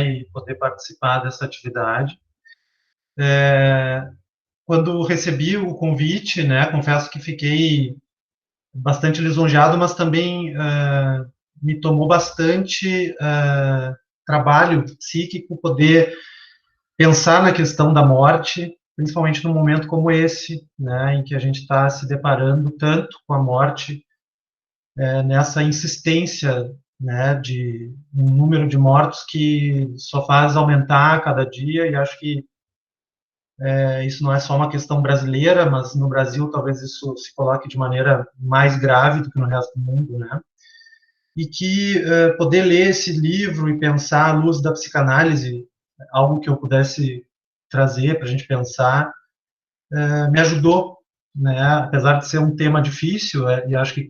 e poder participar dessa atividade. Quando recebi o convite, né, confesso que fiquei bastante lisonjeado, mas também me tomou bastante trabalho psíquico poder pensar na questão da morte, principalmente num momento como esse, né, em que a gente está se deparando tanto com a morte, nessa insistência, né, de um número de mortos que só faz aumentar a cada dia, e acho que isso não é só uma questão brasileira, mas no Brasil talvez isso se coloque de maneira mais grave do que no resto do mundo, né? E que poder ler esse livro e pensar à luz da psicanálise, algo que eu pudesse trazer para a gente pensar, me ajudou, né? Apesar de ser um tema difícil, e acho que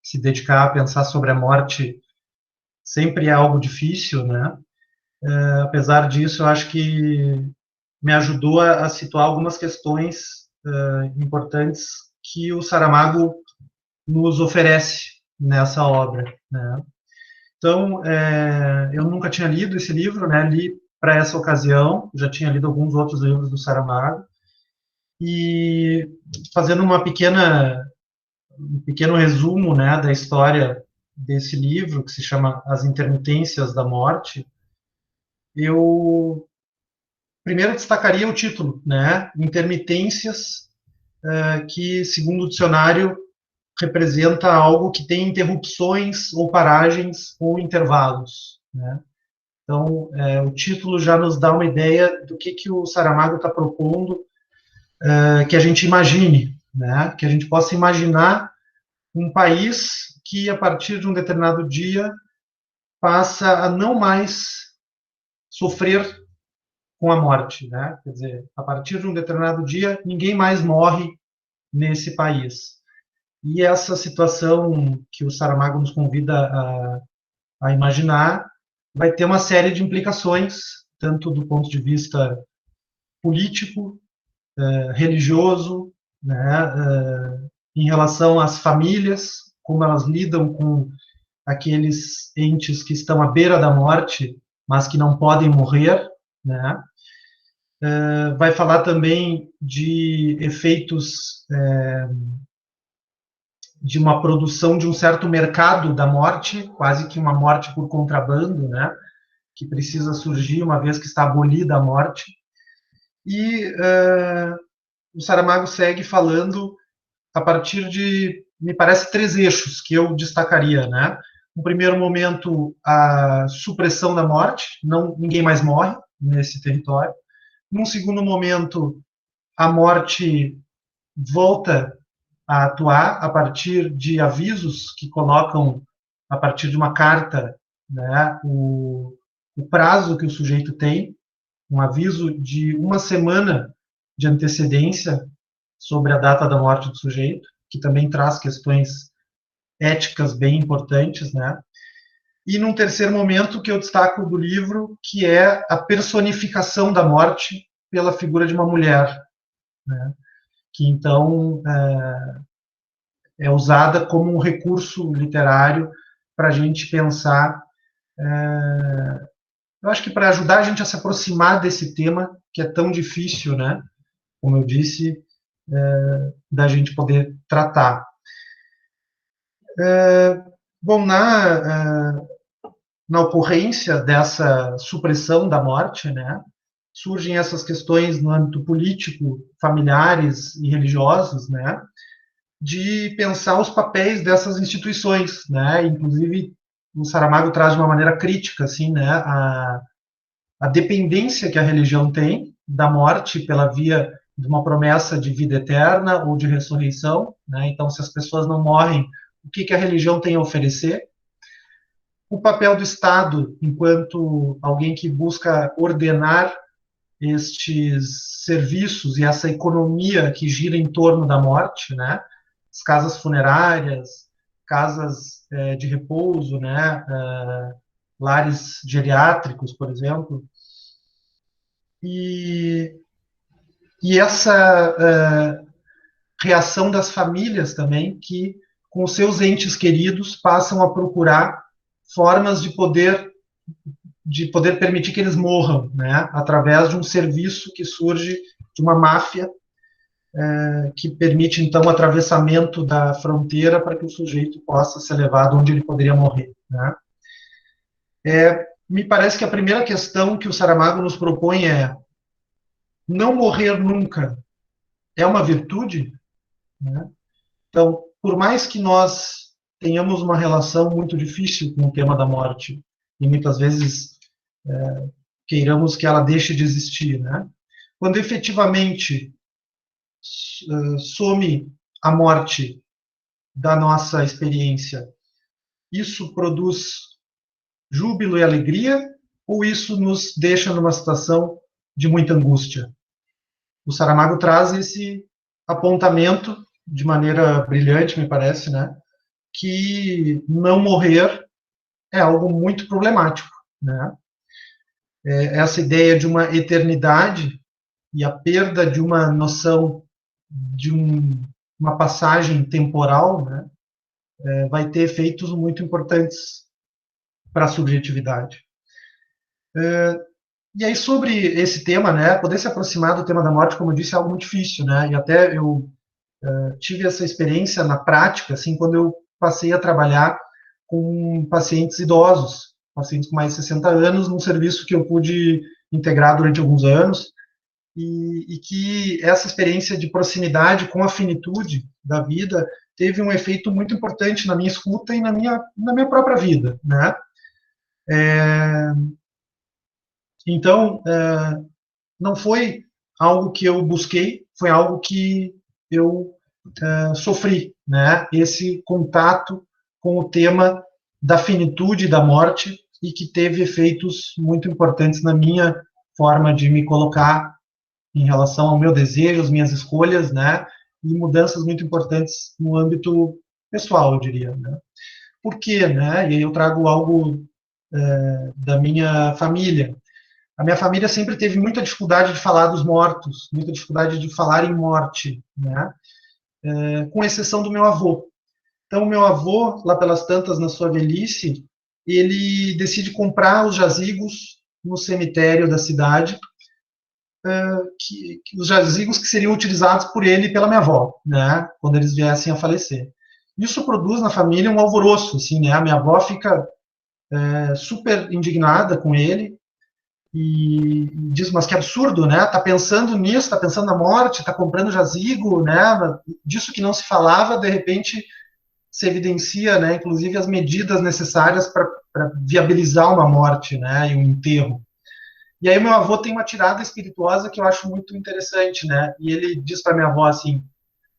se dedicar a pensar sobre a morte sempre é algo difícil, né? Apesar disso, eu acho que me ajudou a situar algumas questões importantes que o Saramago nos oferece nessa obra, né? Então, eu nunca tinha lido esse livro, né? Li para essa ocasião, já tinha lido alguns outros livros do Saramago, e fazendo um pequeno resumo, né, da história desse livro, que se chama As Intermitências da Morte, eu primeiro destacaria o título, né, Intermitências, que, segundo o dicionário, representa algo que tem interrupções ou paragens ou intervalos, né? Então, o título já nos dá uma ideia do que o Saramago está propondo, que a gente imagine, né? Que a gente possa imaginar um país que, a partir de um determinado dia, passa a não mais sofrer com a morte, né? Quer dizer, a partir de um determinado dia, ninguém mais morre nesse país. E essa situação que o Saramago nos convida a imaginar vai ter uma série de implicações, tanto do ponto de vista político, religioso, né, em relação às famílias, como elas lidam com aqueles entes que estão à beira da morte, mas que não podem morrer, né? Vai falar também de efeitos de uma produção de um certo mercado da morte, quase que uma morte por contrabando, né? Que precisa surgir uma vez que está abolida a morte. E o Saramago segue falando a partir de, me parece, três eixos que eu destacaria, né? No primeiro momento, a supressão da morte, ninguém mais morre nesse território. Num segundo momento, a morte volta a atuar a partir de avisos que colocam, a partir de uma carta, né, o prazo que o sujeito tem, um aviso de uma semana de antecedência sobre a data da morte do sujeito, que também traz questões éticas bem importantes, né? E num terceiro momento que eu destaco do livro, que é a personificação da morte pela figura de uma mulher, né? Que então é usada como um recurso literário para a gente pensar. Eu acho que para ajudar a gente a se aproximar desse tema que é tão difícil, né? Como eu disse, da gente poder tratar. Bom, na ocorrência dessa supressão da morte, né, surgem essas questões no âmbito político, familiares e religiosos, né, de pensar os papéis dessas instituições, né, inclusive o Saramago traz de uma maneira crítica, assim, né, a dependência que a religião tem da morte pela via de uma promessa de vida eterna ou de ressurreição, né, então se as pessoas não morrem, o que a religião tem a oferecer? O papel do Estado, enquanto alguém que busca ordenar estes serviços e essa economia que gira em torno da morte, né? As casas funerárias, casas de repouso, né? Lares geriátricos, por exemplo. E essa reação das famílias também, que com seus entes queridos passam a procurar formas de poder de poder permitir que eles morram, né, através de um serviço que surge de uma máfia que permite, então, o atravessamento da fronteira para que o sujeito possa ser levado onde ele poderia morrer, né. Me parece que a primeira questão que o Saramago nos propõe é: não morrer nunca é uma virtude, né? Então, por mais que nós tenhamos uma relação muito difícil com o tema da morte, e muitas vezes queiramos que ela deixe de existir, né? Quando efetivamente some a morte da nossa experiência, isso produz júbilo e alegria, ou isso nos deixa numa situação de muita angústia? O Saramago traz esse apontamento de maneira brilhante, me parece, né? Que não morrer é algo muito problemático, né? Essa ideia de uma eternidade e a perda de uma noção de uma passagem temporal, né? Vai ter efeitos muito importantes para a subjetividade. E aí, sobre esse tema, né, poder se aproximar do tema da morte, como eu disse, é algo muito difícil, né, e até eu tive essa experiência na prática, assim, quando eu passei a trabalhar com pacientes idosos, pacientes com mais de 60 anos, num serviço que eu pude integrar durante alguns anos, e que essa experiência de proximidade com a finitude da vida teve um efeito muito importante na minha escuta e na minha própria vida, né? Então, não foi algo que eu busquei, foi algo que eu sofri, né? Esse contato com o tema da finitude da morte e que teve efeitos muito importantes na minha forma de me colocar em relação ao meu desejo, as minhas escolhas, né? E mudanças muito importantes no âmbito pessoal, eu diria, né? Por quê, né? E aí eu trago algo da minha família. A minha família sempre teve muita dificuldade de falar dos mortos, muita dificuldade de falar em morte, né? Com exceção do meu avô. Então, o meu avô, lá pelas tantas, na sua velhice, ele decide comprar os jazigos no cemitério da cidade, os jazigos que seriam utilizados por ele e pela minha avó, né, quando eles viessem a falecer. Isso produz na família um alvoroço, assim, né? A minha avó fica super indignada com ele e diz, mas que absurdo, né? Tá pensando nisso, tá pensando na morte, tá comprando jazigo, né? Disso que não se falava, de repente se evidencia, né, inclusive as medidas necessárias para viabilizar uma morte, né, e um enterro. E aí meu avô tem uma tirada espirituosa que eu acho muito interessante, né? E ele diz para minha avó assim: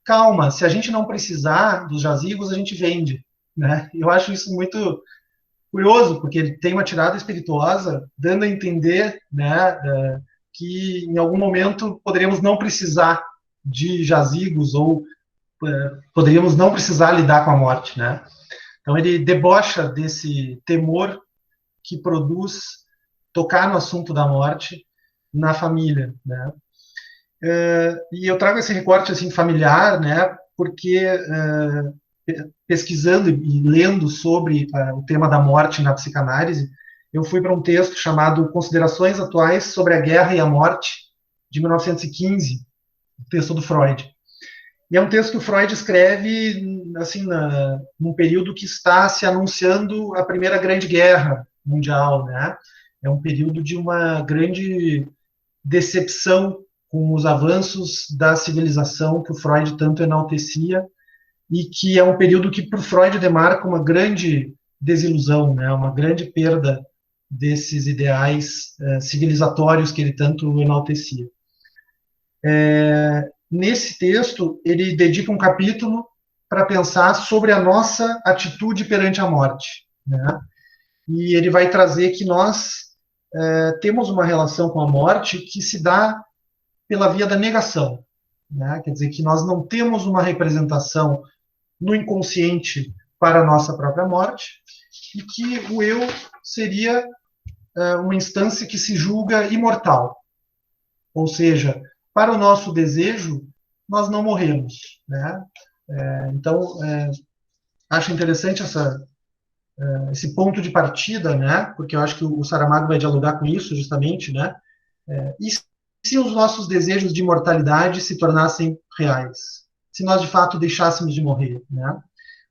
calma, se a gente não precisar dos jazigos, a gente vende, né? E eu acho isso muito curioso, porque ele tem uma tirada espirituosa dando a entender, né, que em algum momento poderíamos não precisar de jazigos ou poderíamos não precisar lidar com a morte, né? Então ele debocha desse temor que produz tocar no assunto da morte na família, né? E eu trago esse recorte assim familiar, né? Porque pesquisando e lendo sobre o tema da morte na psicanálise, eu fui para um texto chamado Considerações Atuais sobre a Guerra e a Morte, de 1915, texto do Freud. E é um texto que o Freud escreve assim num período que está se anunciando a Primeira Grande Guerra Mundial, né? É um período de uma grande decepção com os avanços da civilização que o Freud tanto enaltecia e que é um período que para o Freud demarca uma grande desilusão, né? Uma grande perda desses ideais civilizatórios que ele tanto enaltecia. Nesse texto, ele dedica um capítulo para pensar sobre a nossa atitude perante a morte, né? E ele vai trazer que nós temos uma relação com a morte que se dá pela via da negação, né? Quer dizer, que nós não temos uma representação no inconsciente para a nossa própria morte e que o eu seria uma instância que se julga imortal, ou seja, para o nosso desejo, nós não morremos, né? Então, acho interessante esse ponto de partida, né? Porque eu acho que o Saramago vai dialogar com isso, justamente, né? E se os nossos desejos de imortalidade se tornassem reais? Se nós, de fato, deixássemos de morrer, né?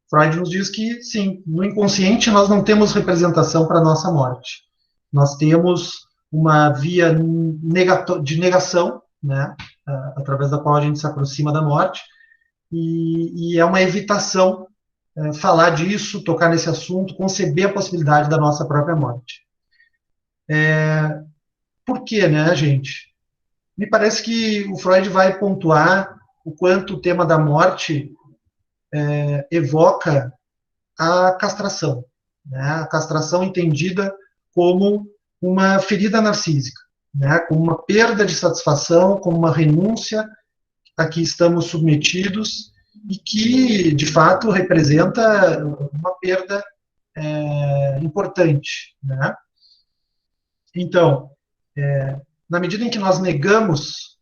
Freud nos diz que, sim, no inconsciente nós não temos representação para a nossa morte. Nós temos uma via de negação, né, através da qual a gente se aproxima da morte, e é uma evitação falar disso, tocar nesse assunto, conceber a possibilidade da nossa própria morte. Por quê, né, gente? Me parece que o Freud vai pontuar o quanto o tema da morte evoca a castração, né? A castração entendida como uma ferida narcísica, né? Como uma perda de satisfação, como uma renúncia a que estamos submetidos e que, de fato, representa uma perda importante, né? Então, na medida em que nós negamos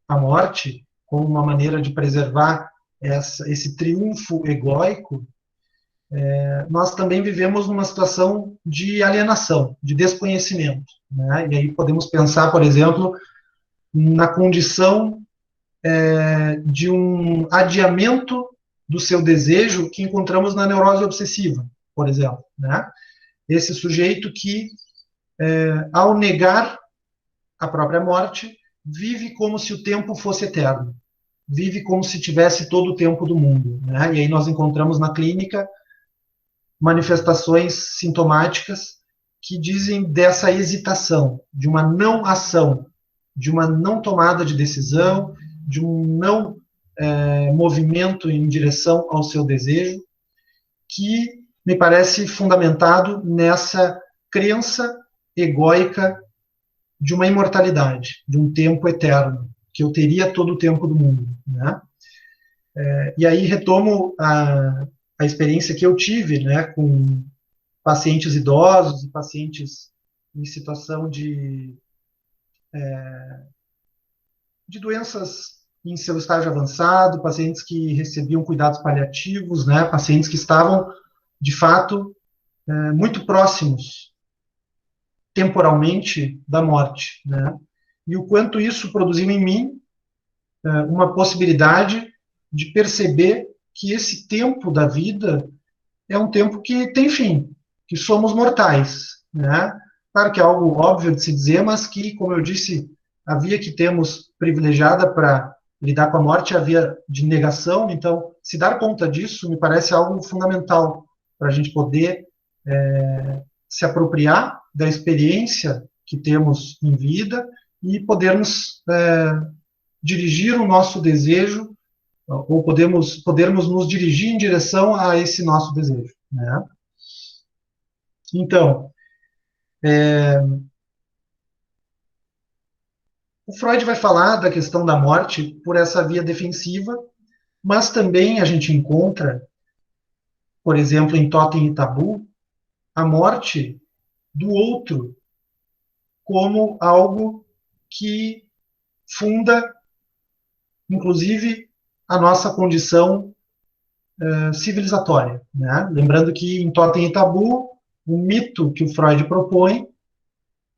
a morte como uma maneira de preservar esse triunfo egóico, nós também vivemos numa situação de alienação, de desconhecimento, né? E aí podemos pensar, por exemplo, na condição de um adiamento do seu desejo que encontramos na neurose obsessiva, por exemplo, né? Esse sujeito que, ao negar a própria morte, vive como se o tempo fosse eterno, vive como se tivesse todo o tempo do mundo, né? E aí nós encontramos na clínica manifestações sintomáticas que dizem dessa hesitação, de uma não ação, de uma não tomada de decisão, de um não movimento em direção ao seu desejo, que me parece fundamentado nessa crença egóica de uma imortalidade, de um tempo eterno, que eu teria todo o tempo do mundo, né? E aí retomo a experiência que eu tive, né, com pacientes idosos e pacientes em situação de doenças em seu estágio avançado, pacientes que recebiam cuidados paliativos, né, pacientes que estavam, de fato, muito próximos, temporalmente, da morte, né, e o quanto isso produziu em mim uma possibilidade de perceber que esse tempo da vida é um tempo que tem fim, que somos mortais, né? Claro que é algo óbvio de se dizer, mas que, como eu disse, a via que temos privilegiada para lidar com a morte é a via de negação, então, se dar conta disso me parece algo fundamental para a gente poder se apropriar da experiência que temos em vida e podermos dirigir o nosso desejo ou podermos nos dirigir em direção a esse nosso desejo, né? Então, o Freud vai falar da questão da morte por essa via defensiva, mas também a gente encontra, por exemplo, em Totem e Tabu, a morte do outro como algo que funda, inclusive, a nossa condição civilizatória, né? Lembrando que em Totem e Tabu, o mito que o Freud propõe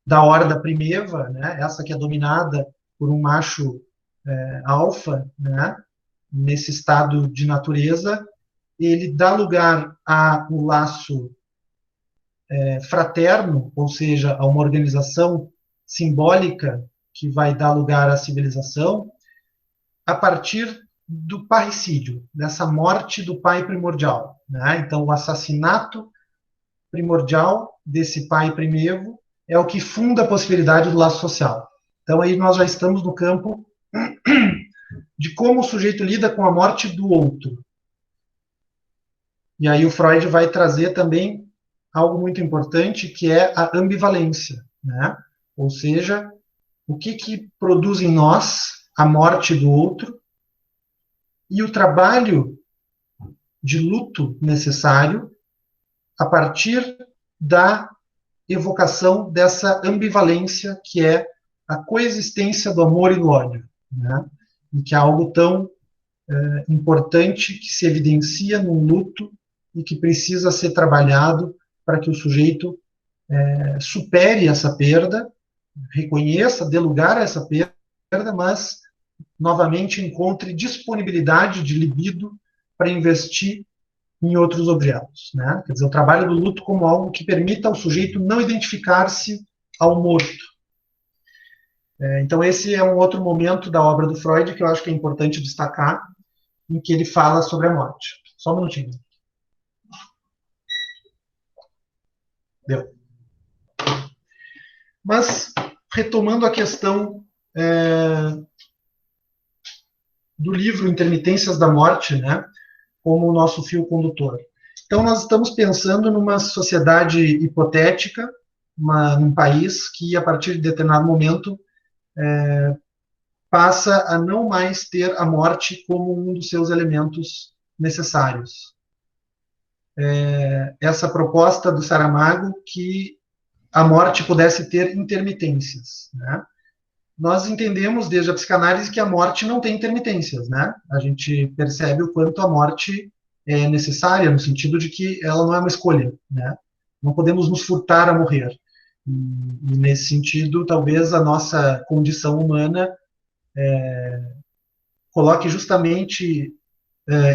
da horda primeva, né? Essa que é dominada por um macho alfa, né? Nesse estado de natureza, ele dá lugar ao laço fraterno, ou seja, a uma organização simbólica que vai dar lugar à civilização, a partir do parricídio, dessa morte do pai primordial, né? Então, o assassinato primordial desse pai primevo é o que funda a possibilidade do laço social. Então, aí nós já estamos no campo de como o sujeito lida com a morte do outro. E aí o Freud vai trazer também algo muito importante, que é a ambivalência, né? Ou seja, o que produz em nós a morte do outro e o trabalho de luto necessário a partir da evocação dessa ambivalência que é a coexistência do amor e do ódio, né? E que é algo tão importante que se evidencia num luto e que precisa ser trabalhado para que o sujeito supere essa perda, reconheça, dê lugar a essa perda, mas novamente encontre disponibilidade de libido para investir em outros objetos, né? Quer dizer, o trabalho do luto como algo que permita ao sujeito não identificar-se ao morto. Então, esse é um outro momento da obra do Freud que eu acho que é importante destacar, em que ele fala sobre a morte. Só um minutinho. Deu. Mas, retomando a questão do livro Intermitências da Morte, né, como o nosso fio condutor. Então, nós estamos pensando numa sociedade hipotética, num país que, a partir de determinado momento, passa a não mais ter a morte como um dos seus elementos necessários. Essa proposta do Saramago que a morte pudesse ter intermitências, né? Nós entendemos desde a psicanálise que a morte não tem intermitências, né? A gente percebe o quanto a morte é necessária, no sentido de que ela não é uma escolha, né? Não podemos nos furtar a morrer. E nesse sentido, talvez a nossa condição humana coloque justamente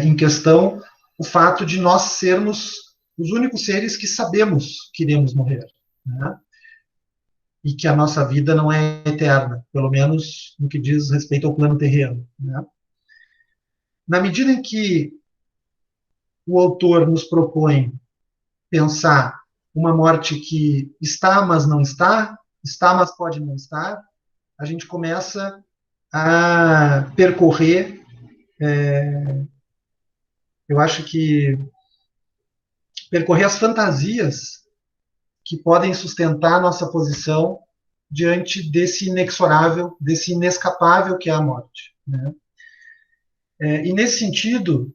em questão o fato de nós sermos os únicos seres que sabemos que iremos morrer, né? E que a nossa vida não é eterna, pelo menos no que diz respeito ao plano terreno, né? Na medida em que o autor nos propõe pensar uma morte que está, mas não está, está, mas pode não estar, a gente começa a percorrer, eu acho que percorrer as fantasias que podem sustentar a nossa posição diante desse inexorável, desse inescapável que é a morte, né? E nesse sentido,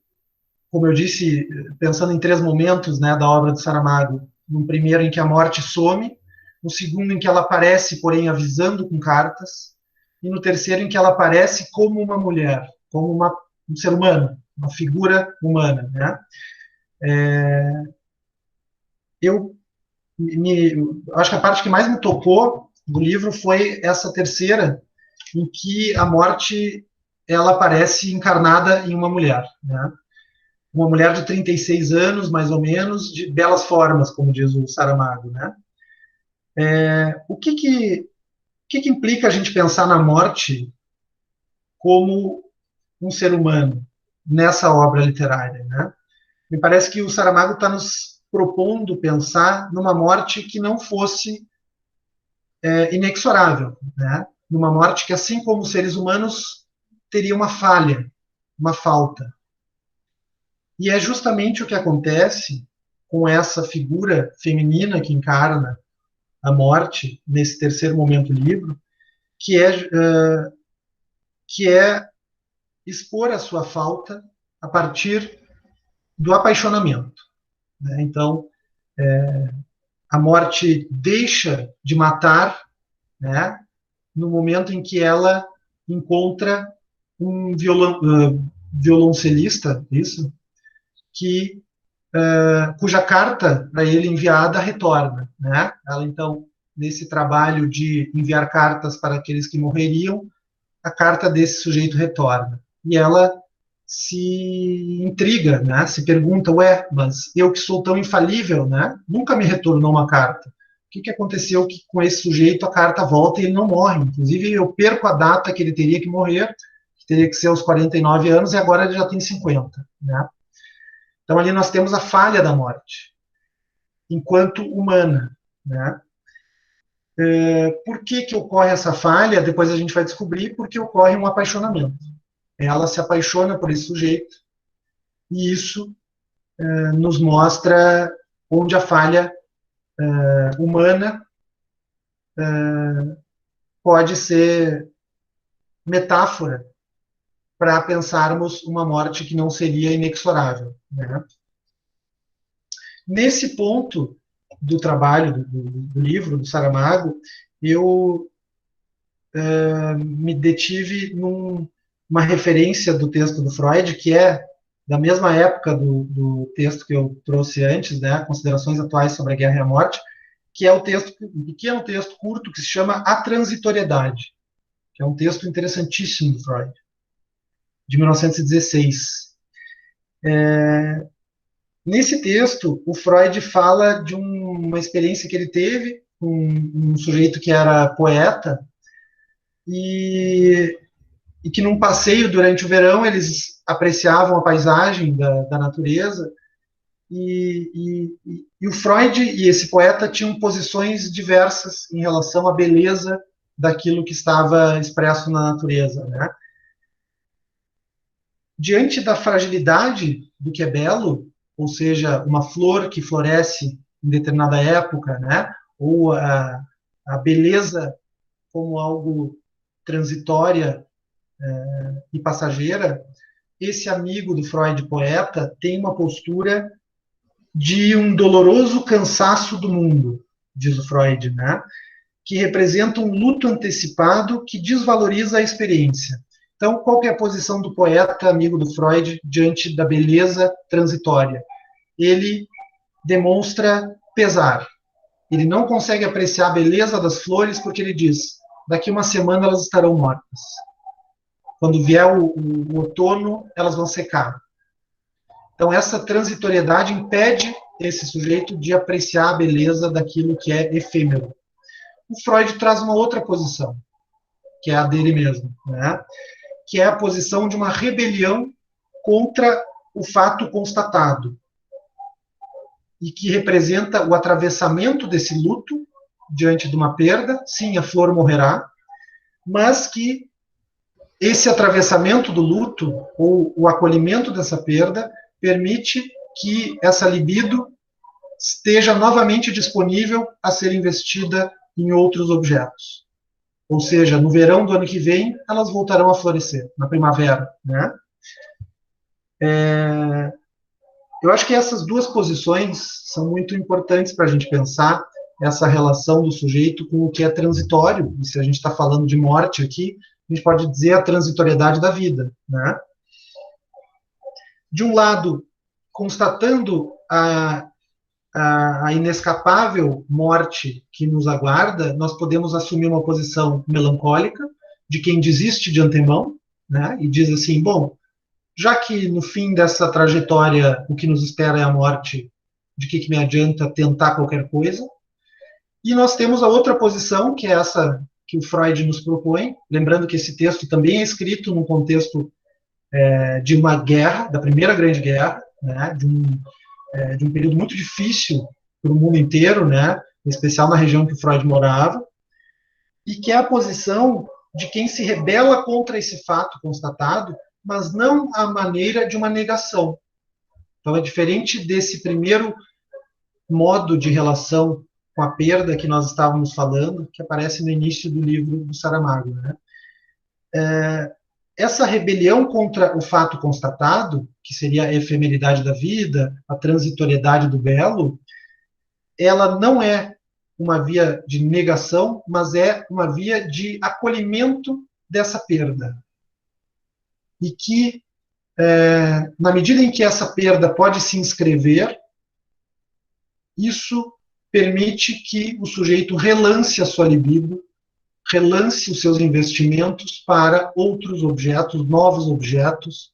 como eu disse, pensando em três momentos, né, da obra do Saramago, no primeiro em que a morte some, no segundo em que ela aparece, porém avisando com cartas, e no terceiro em que ela aparece como uma mulher, como um ser humano, uma figura humana, né? Eu acho que a parte que mais me tocou do livro foi essa terceira, em que a morte ela aparece encarnada em uma mulher, né? Uma mulher de 36 anos, mais ou menos, de belas formas, como diz o Saramago, né? O que implica a gente pensar na morte como um ser humano nessa obra literária, né? Me parece que o Saramago está nos propondo pensar numa morte que não fosse inexorável, né? Numa morte que, assim como os seres humanos, teria uma falha, uma falta. E é justamente o que acontece com essa figura feminina que encarna a morte nesse terceiro momento do livro, que é expor a sua falta a partir do apaixonamento, né? Então, a morte deixa de matar, né, no momento em que ela encontra um violoncelista, isso, que cuja carta para ele enviada retorna, né? Ela então nesse trabalho de enviar cartas para aqueles que morreriam, a carta desse sujeito retorna e ela se intriga, né? Se pergunta, ué, mas eu que sou tão infalível, né? Nunca me retornou uma carta. O que aconteceu que com esse sujeito a carta volta e ele não morre? Inclusive eu perco a data que ele teria que morrer, que teria que ser aos 49 anos e agora ele já tem 50, né? Então ali nós temos a falha da morte, enquanto humana, né? Por que ocorre essa falha? Depois a gente vai descobrir porque ocorre um apaixonamento. Ela se apaixona por esse sujeito e isso nos mostra onde a falha humana pode ser metáfora para pensarmos uma morte que não seria inexorável, né? Nesse ponto do trabalho, do livro, do Saramago, eu me detive numa referência do texto do Freud, que é da mesma época do texto que eu trouxe antes, né, Considerações Atuais sobre a Guerra e a Morte, que é um pequeno texto curto que se chama A Transitoriedade, que é um texto interessantíssimo do Freud, de 1916. Nesse texto, o Freud fala de uma experiência que ele teve com um sujeito que era poeta e, e que num passeio durante o verão eles apreciavam a paisagem da natureza e o Freud e esse poeta tinham posições diversas em relação à beleza daquilo que estava expresso na natureza, né? Diante da fragilidade do que é belo, ou seja, uma flor que floresce em determinada época, né? Ou a beleza como algo transitória e passageira, esse amigo do Freud, poeta, tem uma postura de um doloroso cansaço do mundo, diz o Freud, né? Que representa um luto antecipado que desvaloriza a experiência. Então, qual é a posição do poeta, amigo do Freud, diante da beleza transitória? Ele demonstra pesar. Ele não consegue apreciar a beleza das flores porque ele diz: daqui uma semana elas estarão mortas. Quando vier o outono, elas vão secar. Então, essa transitoriedade impede esse sujeito de apreciar a beleza daquilo que é efêmero. O Freud traz uma outra posição, que é a dele mesmo, né? Que é a posição de uma rebelião contra o fato constatado e que representa o atravessamento desse luto diante de uma perda. Sim, a flor morrerá, mas que esse atravessamento do luto ou o acolhimento dessa perda permite que essa libido esteja novamente disponível a ser investida em outros objetos. Ou seja, no verão do ano que vem, elas voltarão a florescer, na primavera, né? Eu acho que essas duas posições são muito importantes para a gente pensar essa relação do sujeito com o que é transitório. E se a gente está falando de morte aqui, a gente pode dizer a transitoriedade da vida, né? De um lado, constatando a inescapável morte que nos aguarda, nós podemos assumir uma posição melancólica de quem desiste de antemão, né? E diz assim, bom, já que no fim dessa trajetória o que nos espera é a morte, de que me adianta tentar qualquer coisa? E nós temos a outra posição, que é essa que o Freud nos propõe, lembrando que esse texto também é escrito num contexto de uma guerra, da Primeira Grande Guerra, né, de um período muito difícil para o mundo inteiro, né, em especial na região que o Freud morava, e que é a posição de quem se rebela contra esse fato constatado, mas não à maneira de uma negação. Então, é diferente desse primeiro modo de relação com a perda que nós estávamos falando, que aparece no início do livro do Saramago, né? Essa rebelião contra o fato constatado, que seria a efemeridade da vida, a transitoriedade do belo, ela não é uma via de negação, mas é uma via de acolhimento dessa perda. E que, na medida em que essa perda pode se inscrever, isso permite que o sujeito relance a sua libido, relance os seus investimentos para outros objetos, novos objetos,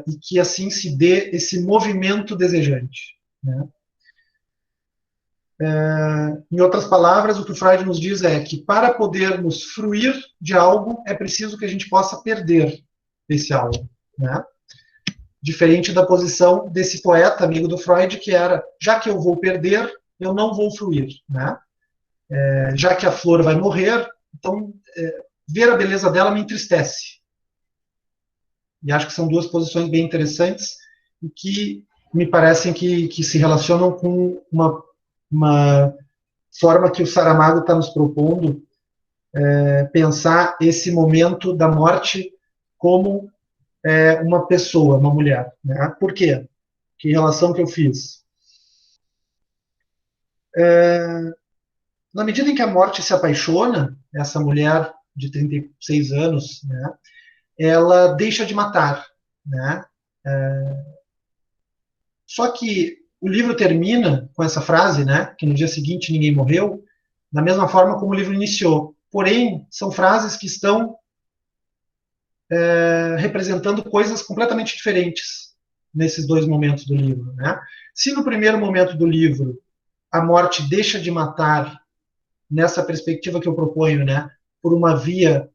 e que assim se dê esse movimento desejante, né? Em outras palavras, o que o Freud nos diz é que para podermos fruir de algo, é preciso que a gente possa perder esse algo, né? Diferente da posição desse poeta, amigo do Freud, que era, já que eu vou perder, eu não vou fruir, né? Já que a flor vai morrer, então ver a beleza dela me entristece. E acho que são duas posições bem interessantes e que me parecem que se relacionam com uma forma que o Saramago está nos propondo, pensar esse momento da morte como uma pessoa, uma mulher, né? Por quê? Que relação que eu fiz? Na medida em que a morte se apaixona, essa mulher de 36 anos, né, ela deixa de matar, né? Só que o livro termina com essa frase, né, que no dia seguinte ninguém morreu, da mesma forma como o livro iniciou. Porém, são frases que estão representando coisas completamente diferentes nesses dois momentos do livro, né? Se no primeiro momento do livro a morte deixa de matar, nessa perspectiva que eu proponho, né, por uma via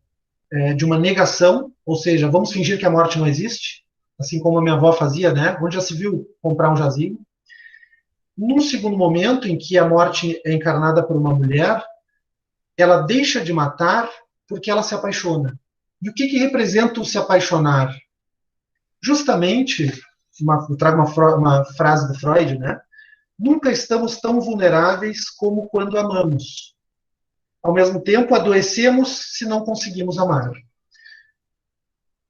de uma negação, ou seja, vamos fingir que a morte não existe, assim como a minha avó fazia, né? Onde já se viu comprar um jazigo. Num segundo momento, em que a morte é encarnada por uma mulher, ela deixa de matar porque ela se apaixona. E o que representa o se apaixonar? Justamente, eu trago uma frase do Freud, né? Nunca estamos tão vulneráveis como quando amamos. Ao mesmo tempo, adoecemos se não conseguimos amar.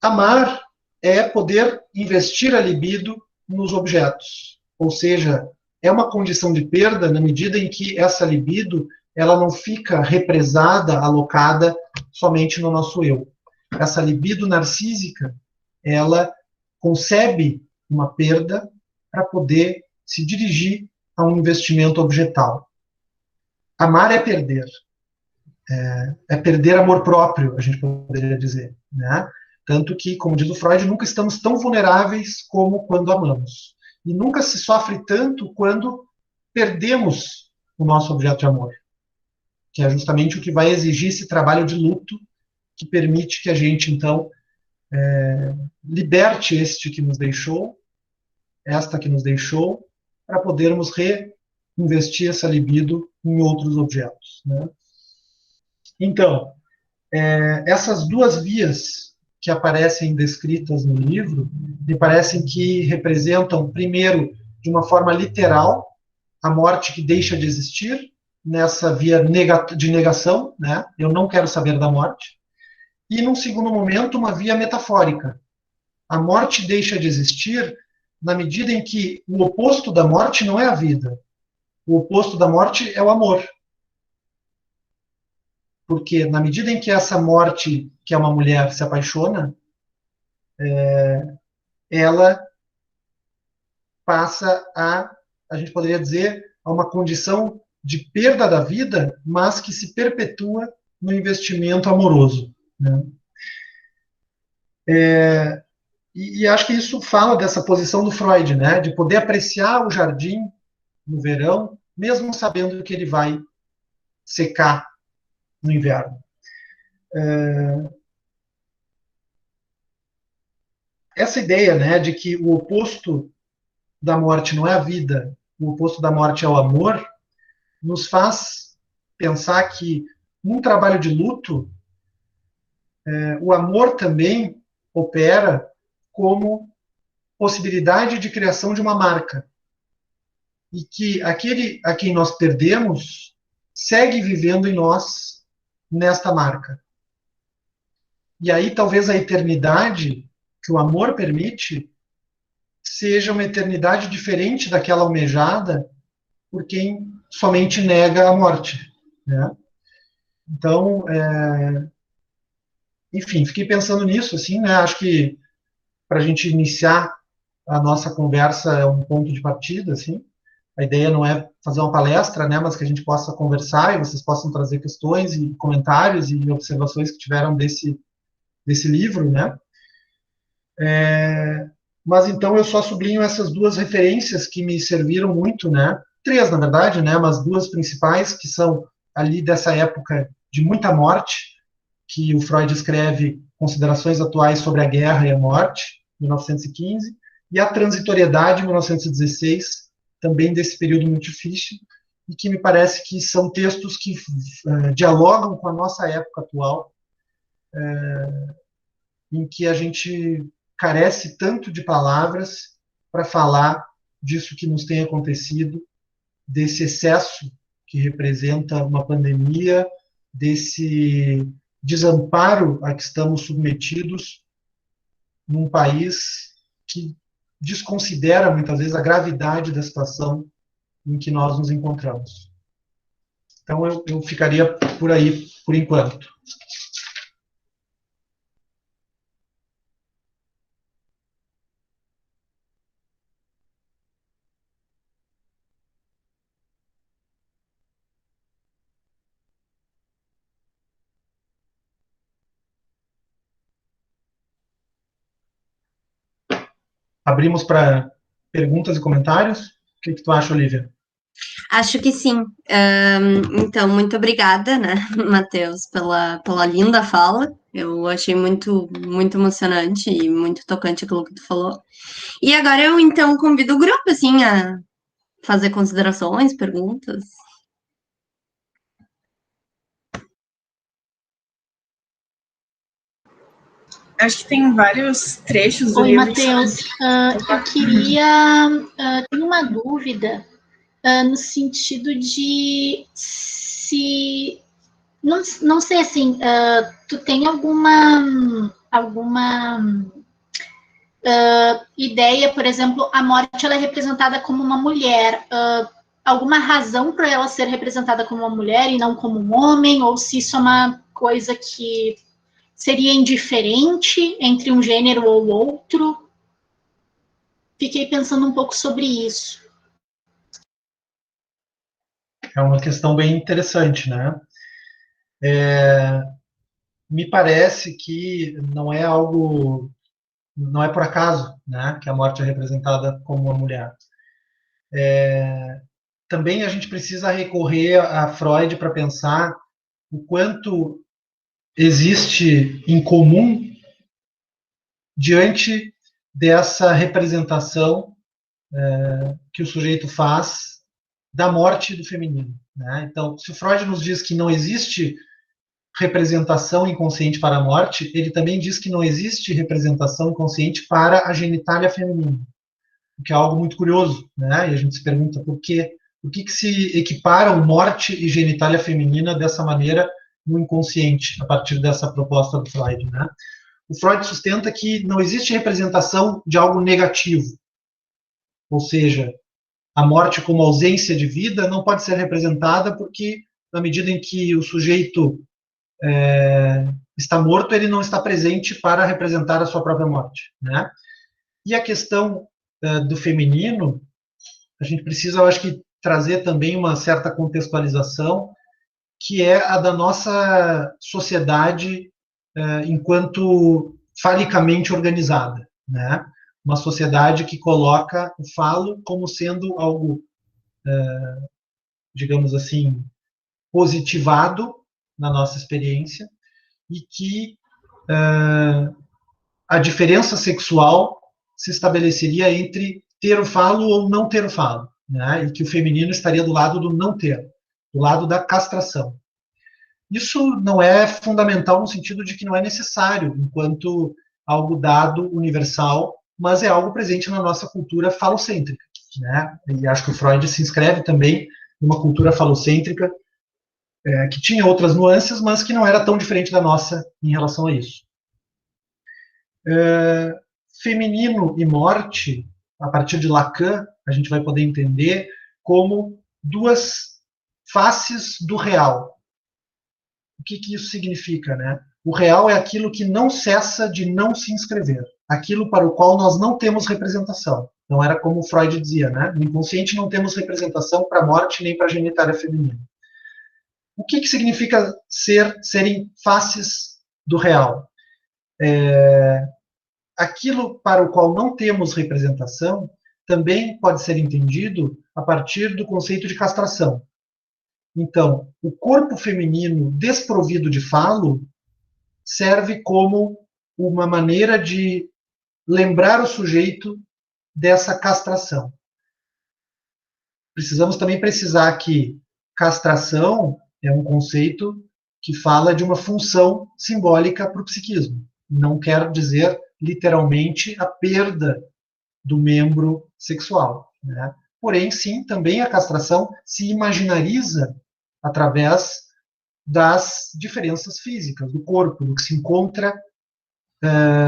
Amar é poder investir a libido nos objetos, ou seja, é uma condição de perda na medida em que essa libido ela não fica represada, alocada somente no nosso eu. Essa libido narcísica, ela concebe uma perda para poder se dirigir a um investimento objetal. Amar é perder. É perder amor próprio, a gente poderia dizer, né? Tanto que, como diz o Freud, nunca estamos tão vulneráveis como quando amamos. E nunca se sofre tanto quando perdemos o nosso objeto de amor, que é justamente o que vai exigir esse trabalho de luto que permite que a gente, então, liberte este que nos deixou, esta que nos deixou, para podermos reinvestir essa libido em outros objetos, né? Então, essas duas vias que aparecem descritas no livro me parecem que representam, primeiro, de uma forma literal, a morte que deixa de existir, nessa via de negação, né? Eu não quero saber da morte. E, num segundo momento, uma via metafórica. A morte deixa de existir na medida em que o oposto da morte não é a vida. O oposto da morte é o amor. Porque, na medida em que essa morte, que é uma mulher, se apaixona, ela passa a gente poderia dizer, a uma condição de perda da vida, mas que se perpetua no investimento amoroso, né? E acho que isso fala dessa posição do Freud, né? De poder apreciar o jardim no verão, mesmo sabendo que ele vai secar no inverno. Essa ideia, né, de que o oposto da morte não é a vida, o oposto da morte é o amor, nos faz pensar que num trabalho de luto, o amor também opera como possibilidade de criação de uma marca. E que aquele a quem nós perdemos segue vivendo em nós nesta marca. E aí talvez a eternidade que o amor permite seja uma eternidade diferente daquela almejada por quem somente nega a morte, né? Então, enfim, fiquei pensando nisso, assim, né? Acho que para a gente iniciar a nossa conversa é um ponto de partida, assim. A ideia não é fazer uma palestra, né, mas que a gente possa conversar e vocês possam trazer questões e comentários e observações que tiveram desse livro, né? Mas então eu só sublinho essas duas referências que me serviram muito, né? Três, na verdade, né? Mas duas principais que são ali dessa época de muita morte, que o Freud escreve Considerações Atuais sobre a Guerra e a Morte, 1915, e a Transitoriedade, 1916, também desse período muito difícil, e que me parece que são textos que dialogam com a nossa época atual, em que a gente carece tanto de palavras para falar disso que nos tem acontecido, desse excesso que representa uma pandemia, desse desamparo a que estamos submetidos num país que desconsidera muitas vezes a gravidade da situação em que nós nos encontramos. Então eu ficaria por aí por enquanto. abrimos para perguntas e comentários? O que tu acha, Olivia? Acho que sim. Então, muito obrigada, né, Matheus, pela linda fala. Eu achei muito emocionante e muito tocante aquilo que tu falou. E agora eu, então, convido o grupo, assim, a fazer considerações, perguntas. Acho que tem vários trechos do Oi, livro. Matheus. Eu queria... tenho uma dúvida no sentido de se... Não sei, assim, tu tem alguma ideia, por exemplo, a morte ela é representada como uma mulher, alguma razão para ela ser representada como uma mulher e não como um homem, ou se isso é uma coisa que seria indiferente entre um gênero ou outro? Fiquei pensando um pouco sobre isso. É uma questão bem interessante, né? Me parece que não é por acaso, né, que a morte é representada como uma mulher. Também a gente precisa recorrer a Freud para pensar o quanto existe em comum diante dessa representação que o sujeito faz da morte do feminino, né? Então, se o Freud nos diz que não existe representação inconsciente para a morte, ele também diz que não existe representação inconsciente para a genitália feminina, o que é algo muito curioso, né? E a gente se pergunta por quê? Por que se equiparam morte e genitália feminina dessa maneira no inconsciente, a partir dessa proposta do Freud, né? O Freud sustenta que não existe representação de algo negativo, ou seja, a morte como ausência de vida não pode ser representada porque, na medida em que o sujeito está morto, ele não está presente para representar a sua própria morte, né? E a questão do feminino, a gente precisa, eu acho que, trazer também uma certa contextualização, que é a da nossa sociedade enquanto falicamente organizada, né? Uma sociedade que coloca o falo como sendo algo, digamos assim, positivado na nossa experiência e que a diferença sexual se estabeleceria entre ter o falo ou não ter o falo, né? E que o feminino estaria do lado do não ter, do lado da castração. Isso não é fundamental no sentido de que não é necessário enquanto algo dado, universal, mas é algo presente na nossa cultura falocêntrica, né? E acho que o Freud se inscreve também numa cultura falocêntrica que tinha outras nuances, mas que não era tão diferente da nossa em relação a isso. Feminino e morte, a partir de Lacan, a gente vai poder entender como duas faces do real. O que isso significa, né? O real é aquilo que não cessa de não se inscrever, aquilo para o qual nós não temos representação. Não era como Freud dizia, né? No inconsciente não temos representação para a morte nem para a genitália feminina. O que significa serem faces do real? Aquilo para o qual não temos representação também pode ser entendido a partir do conceito de castração. Então, o corpo feminino desprovido de falo serve como uma maneira de lembrar o sujeito dessa castração. Precisamos também precisar que castração é um conceito que fala de uma função simbólica para o psiquismo. Não quer dizer literalmente a perda do membro sexual, né? Porém, sim, também a castração se imaginariza através das diferenças físicas do corpo, do que se encontra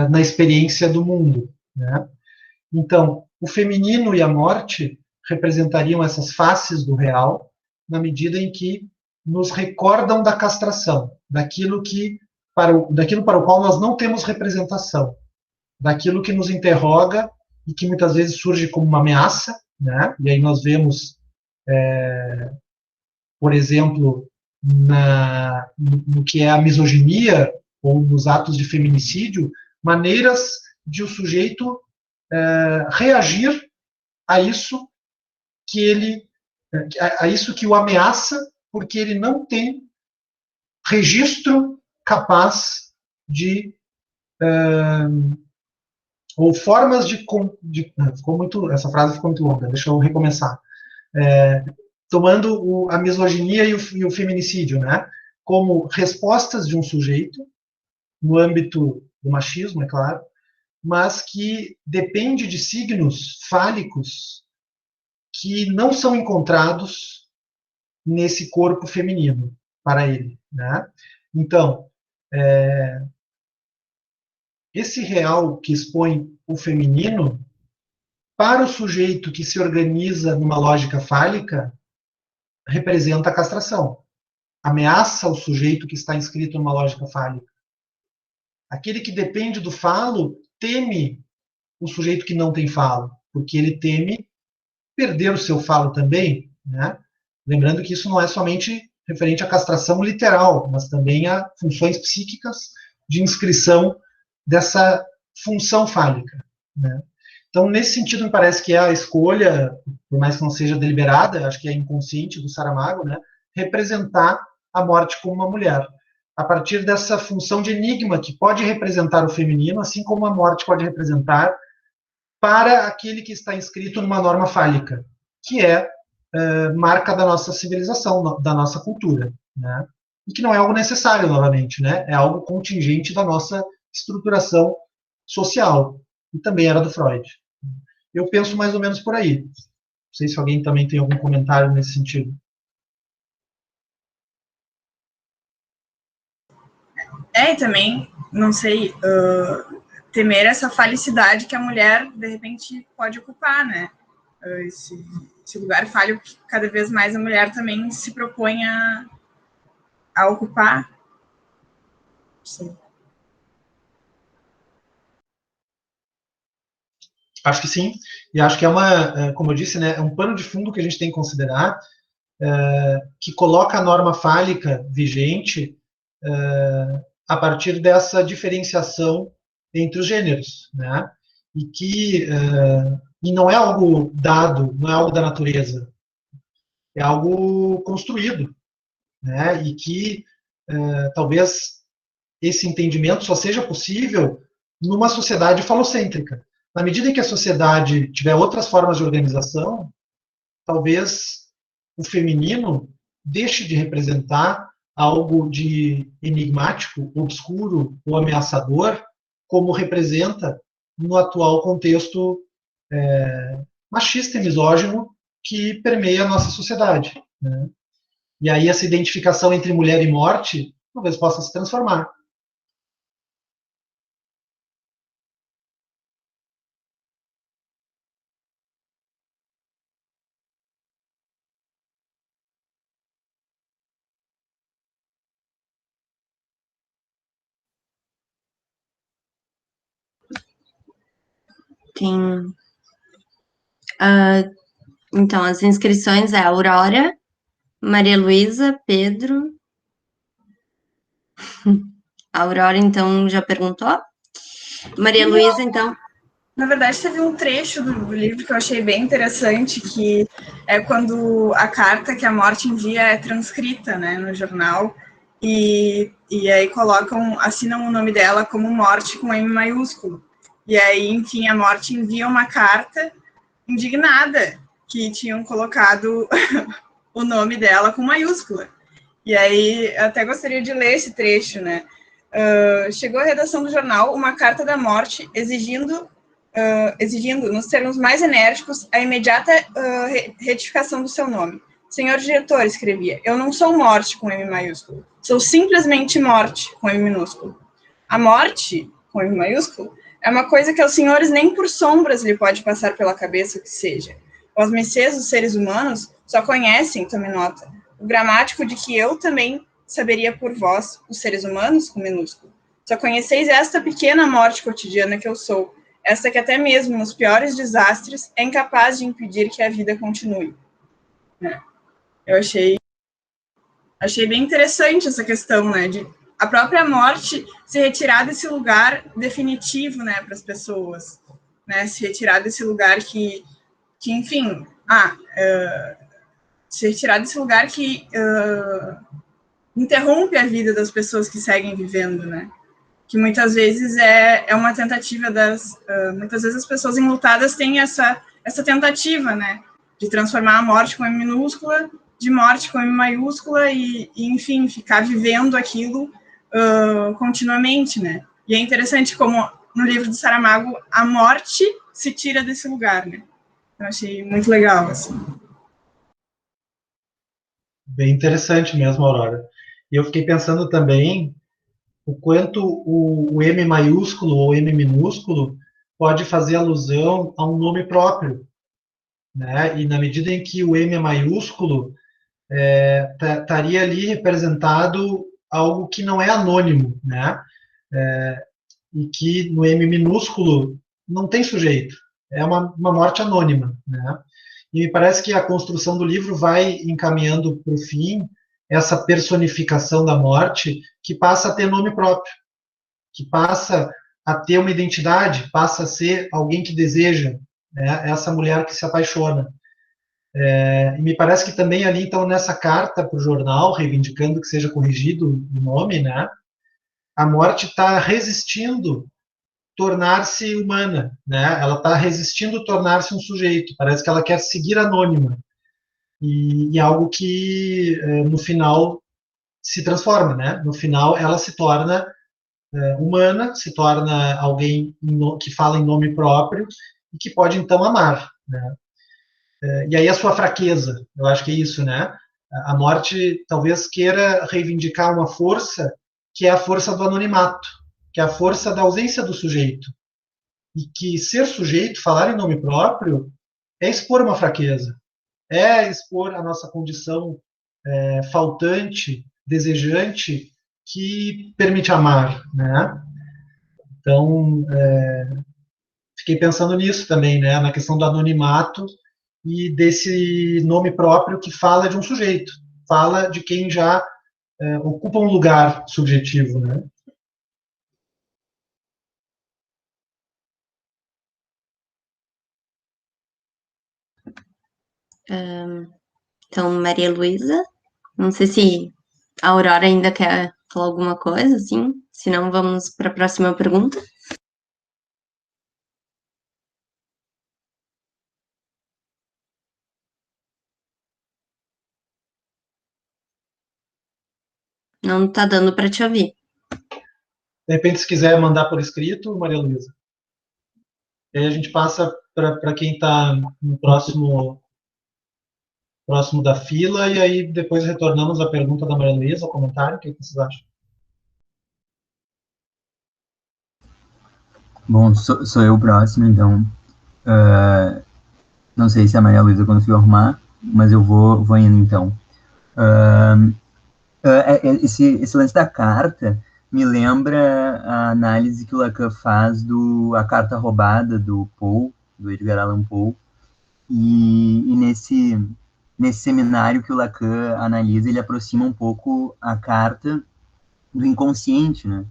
na experiência do mundo, né? Então, o feminino e a morte representariam essas faces do real, na medida em que nos recordam da castração, daquilo para o qual nós não temos representação, daquilo que nos interroga e que muitas vezes surge como uma ameaça, né? E aí nós vemos, por exemplo, no que é a misoginia ou nos atos de feminicídio, maneiras de o sujeito reagir a isso a isso que o ameaça, porque ele não tem registro capaz de ou formas essa frase ficou muito longa, deixa eu recomeçar. Tomando a misoginia e o feminicídio, né, como respostas de um sujeito, no âmbito do machismo, é claro, mas que depende de signos fálicos que não são encontrados nesse corpo feminino para ele, né? Então, esse real que expõe o feminino, para o sujeito que se organiza numa lógica fálica, representa a castração. Ameaça o sujeito que está inscrito numa lógica fálica. Aquele que depende do falo teme o sujeito que não tem falo, porque ele teme perder o seu falo também, né? Lembrando que isso não é somente referente à castração literal, mas também a funções psíquicas de inscrição dessa função fálica, né? Então, nesse sentido, me parece que é a escolha, por mais que não seja deliberada, acho que é inconsciente do Saramago, né, representar a morte como uma mulher, a partir dessa função de enigma que pode representar o feminino, assim como a morte pode representar para aquele que está inscrito numa norma fálica, que é marca da nossa civilização, da nossa cultura, né? E que não é algo necessário, novamente, né? É algo contingente da nossa estruturação social, e também era do Freud. Eu penso mais ou menos por aí. Não sei se alguém também tem algum comentário nesse sentido. E também, não sei, temer essa falicidade que a mulher, de repente, pode ocupar, né? Esse lugar falho que cada vez mais a mulher também se propõe a ocupar. Sim. Acho que sim, e acho que como eu disse, né, é um pano de fundo que a gente tem que considerar, que coloca a norma fálica vigente a partir dessa diferenciação entre os gêneros, né, e não é algo dado, não é algo da natureza, é algo construído, né, e que talvez esse entendimento só seja possível numa sociedade falocêntrica. Na medida em que a sociedade tiver outras formas de organização, talvez o feminino deixe de representar algo de enigmático, obscuro ou ameaçador, como representa no atual contexto machista e misógino que permeia a nossa sociedade, né? E aí essa identificação entre mulher e morte talvez possa se transformar. Tem. Então, as inscrições é Aurora, Maria Luísa, Pedro. A Aurora, então, já perguntou? Maria Luísa, então. Na verdade, teve um trecho do livro que eu achei bem interessante, que é quando a carta que a morte envia é transcrita, né, no jornal, e aí assinam o nome dela como morte com M maiúsculo. E aí, enfim, a morte envia uma carta indignada que tinham colocado o nome dela com maiúscula. E aí, até gostaria de ler esse trecho, né? Chegou à redação do jornal uma carta da morte exigindo, nos termos mais enérgicos, a imediata retificação do seu nome. Senhor diretor, escrevia, eu não sou morte com M maiúsculo, sou simplesmente morte com M minúsculo. A morte, com M maiúsculo, é uma coisa que aos senhores nem por sombras lhe pode passar pela cabeça o que seja. Os messias, os seres humanos, só conhecem, tome nota, o gramático de que eu também saberia por vós, os seres humanos, com minúsculo. Só conheceis esta pequena morte cotidiana que eu sou, esta que até mesmo nos piores desastres é incapaz de impedir que a vida continue. Eu achei bem interessante essa questão, né, de a própria morte se retirar desse lugar definitivo, né, para as pessoas, né, se retirar desse lugar que enfim, se retirar desse lugar que interrompe a vida das pessoas que seguem vivendo, né? Que muitas vezes é uma tentativa muitas vezes as pessoas enlutadas têm essa tentativa, né? De transformar a morte com M minúscula, de morte com M maiúscula e enfim, ficar vivendo aquilo continuamente, né? E é interessante como no livro do Saramago a morte se tira desse lugar, né? Eu achei muito legal, assim. Bem interessante mesmo, Aurora. E eu fiquei pensando também o quanto o M maiúsculo ou M minúsculo pode fazer alusão a um nome próprio, né? E na medida em que o M é maiúsculo, estaria ali representado algo que não é anônimo, né? E que no M minúsculo não tem sujeito, é uma morte anônima, né? E me parece que a construção do livro vai encaminhando para o fim essa personificação da morte que passa a ter nome próprio, que passa a ter uma identidade, passa a ser alguém que deseja, né? Essa mulher que se apaixona. E me parece que também ali, então, nessa carta para o jornal, reivindicando que seja corrigido o nome, né? A morte está resistindo tornar-se humana, né? Ela está resistindo tornar-se um sujeito. Parece que ela quer seguir anônima e algo que no final se transforma, né? No final ela se torna humana, se torna alguém que fala em nome próprio e que pode então amar, né? E aí a sua fraqueza, eu acho que é isso, né? A morte talvez queira reivindicar uma força que é a força do anonimato, que é a força da ausência do sujeito. E que ser sujeito, falar em nome próprio, é expor uma fraqueza, é expor a nossa condição faltante, desejante, que permite amar, né? Então, fiquei pensando nisso também, né? Na questão do anonimato e desse nome próprio que fala de um sujeito, fala de quem já ocupa um lugar subjetivo, né? Então, Maria Luísa, não sei se a Aurora ainda quer falar alguma coisa, assim, se não, vamos para a próxima pergunta. Não está dando para te ouvir. De repente, se quiser mandar por escrito, Maria Luísa. E aí a gente passa para quem está no próximo da fila, e aí depois retornamos à pergunta da Maria Luísa, ao comentário. O que vocês acham? Bom, sou eu o próximo, então. Não sei se a Maria Luísa conseguiu arrumar, mas eu vou indo, então. Esse lance da carta me lembra a análise que o Lacan faz A Carta Roubada, do Poe, do Edgar Allan Poe, e nesse seminário que o Lacan analisa, ele aproxima um pouco a carta do inconsciente, né?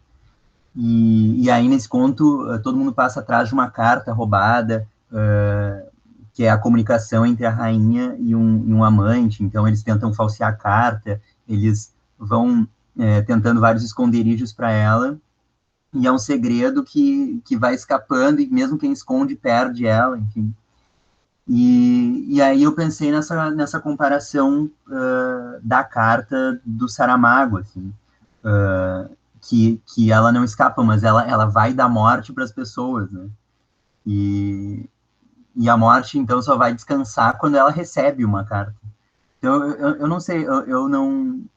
E aí, nesse conto, todo mundo passa atrás de uma carta roubada, que é a comunicação entre a rainha e um amante. Então, eles tentam falsear a carta, eles vão tentando vários esconderijos para ela, e é um segredo que vai escapando, e mesmo quem esconde perde ela, enfim. E aí eu pensei nessa comparação da carta do Saramago, assim, que ela não escapa, mas ela vai dar morte para as pessoas, né? E a morte, então, só vai descansar quando ela recebe uma carta. Então, eu não sei, eu não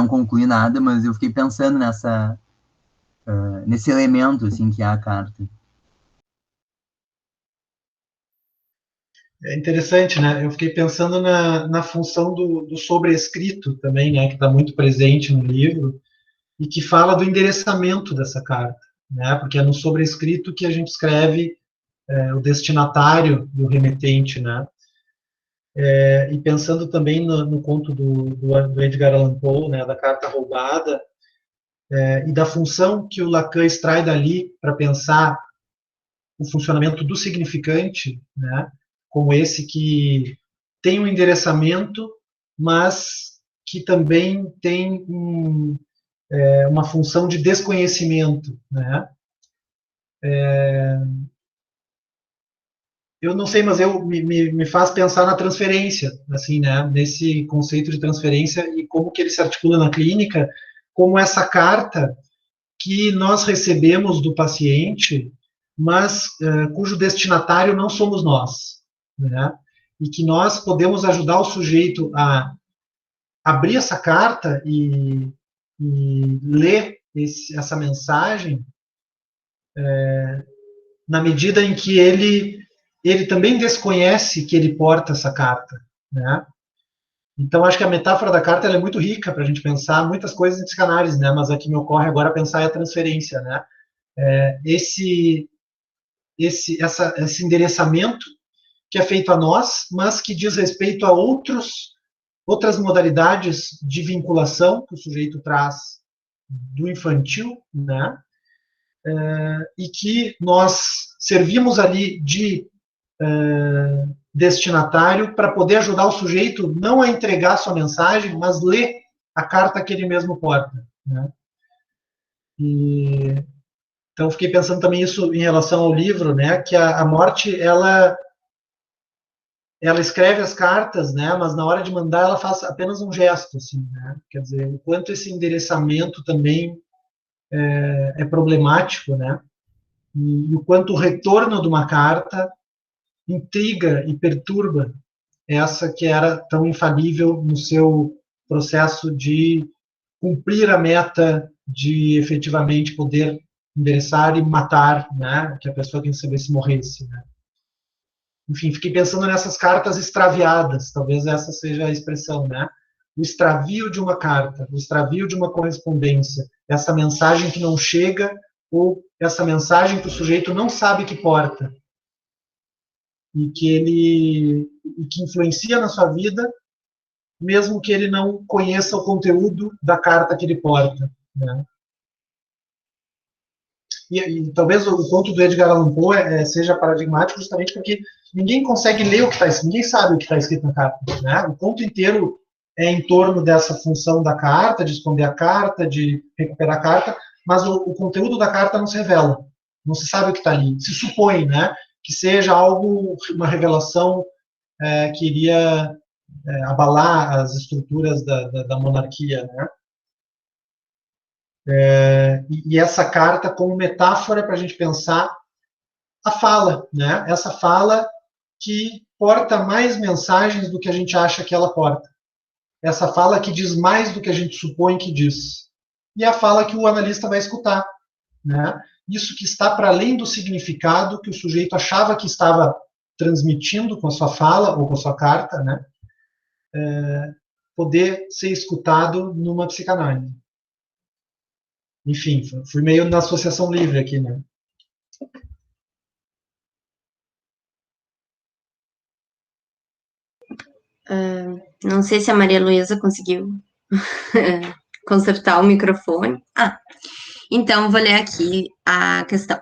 concluí nada, mas eu fiquei pensando nesse elemento, assim, que é a carta. É interessante, né? Eu fiquei pensando na função do sobrescrito também, né? Que está muito presente no livro, e que fala do endereçamento dessa carta, né? Porque é no sobrescrito que a gente escreve o destinatário e o remetente, né? E pensando também no conto do Edgar Allan Poe, né? Da Carta Roubada, e da função que o Lacan extrai dali para pensar o funcionamento do significante, né, como esse que tem um endereçamento, mas que também tem uma função de desconhecimento, né? Eu não sei, mas me faz pensar na transferência, assim, né? Nesse conceito de transferência e como que ele se articula na clínica, como essa carta que nós recebemos do paciente, mas cujo destinatário não somos nós, né? E que nós podemos ajudar o sujeito a abrir essa carta e ler essa mensagem na medida em que ele também desconhece que ele porta essa carta, né? Então, acho que a metáfora da carta ela é muito rica para a gente pensar muitas coisas em psicanálise, né? Mas a que me ocorre agora pensar é a transferência, né? Esse endereçamento que é feito a nós, mas que diz respeito a outras modalidades de vinculação que o sujeito traz do infantil, né? E que nós servimos ali de destinatário para poder ajudar o sujeito não a entregar sua mensagem, mas ler a carta que ele mesmo porta, né? Então fiquei pensando também isso em relação ao livro, né? Que a morte ela escreve as cartas, né? Mas na hora de mandar ela faz apenas um gesto, assim, né? Quer dizer, o quanto esse endereçamento também é problemático, né? E o quanto o retorno de uma carta intriga e perturba essa que era tão infalível no seu processo de cumprir a meta de efetivamente poder endereçar e matar, né, que a pessoa que recebesse morresse, né. Enfim, fiquei pensando nessas cartas extraviadas, talvez essa seja a expressão, né, o extravio de uma carta, o extravio de uma correspondência, essa mensagem que não chega ou essa mensagem que o sujeito não sabe que porta e que influencia na sua vida, mesmo que ele não conheça o conteúdo da carta que ele porta, né? E talvez o ponto do Edgar Allan Poe seja paradigmático justamente porque ninguém consegue ler o que está escrito, ninguém sabe o que está escrito na carta, né? O ponto inteiro é em torno dessa função da carta, de esconder a carta, de recuperar a carta, mas o conteúdo da carta não se revela, não se sabe o que está ali, se supõe, né, que seja algo, uma revelação que iria abalar as estruturas da monarquia, né? E essa carta como metáfora para a gente pensar a fala, né? Essa fala que porta mais mensagens do que a gente acha que ela porta. Essa fala que diz mais do que a gente supõe que diz. E a fala que o analista vai escutar, né? Isso que está para além do significado que o sujeito achava que estava transmitindo com a sua fala ou com a sua carta, né? Poder ser escutado numa psicanálise. Enfim, fui meio na associação livre aqui, né? Não sei se a Maria Luísa conseguiu consertar o microfone. Então vou ler aqui a questão.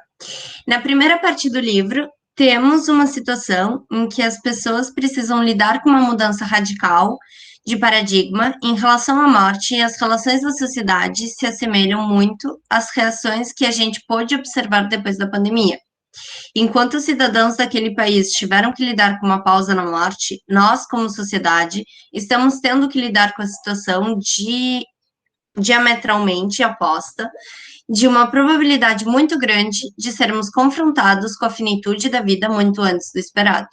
Na primeira parte do livro, temos uma situação em que as pessoas precisam lidar com uma mudança radical de paradigma em relação à morte e as relações da sociedade se assemelham muito às reações que a gente pôde observar depois da pandemia. Enquanto os cidadãos daquele país tiveram que lidar com uma pausa na morte, nós, como sociedade, estamos tendo que lidar com a situação diametralmente oposta de uma probabilidade muito grande de sermos confrontados com a finitude da vida muito antes do esperado.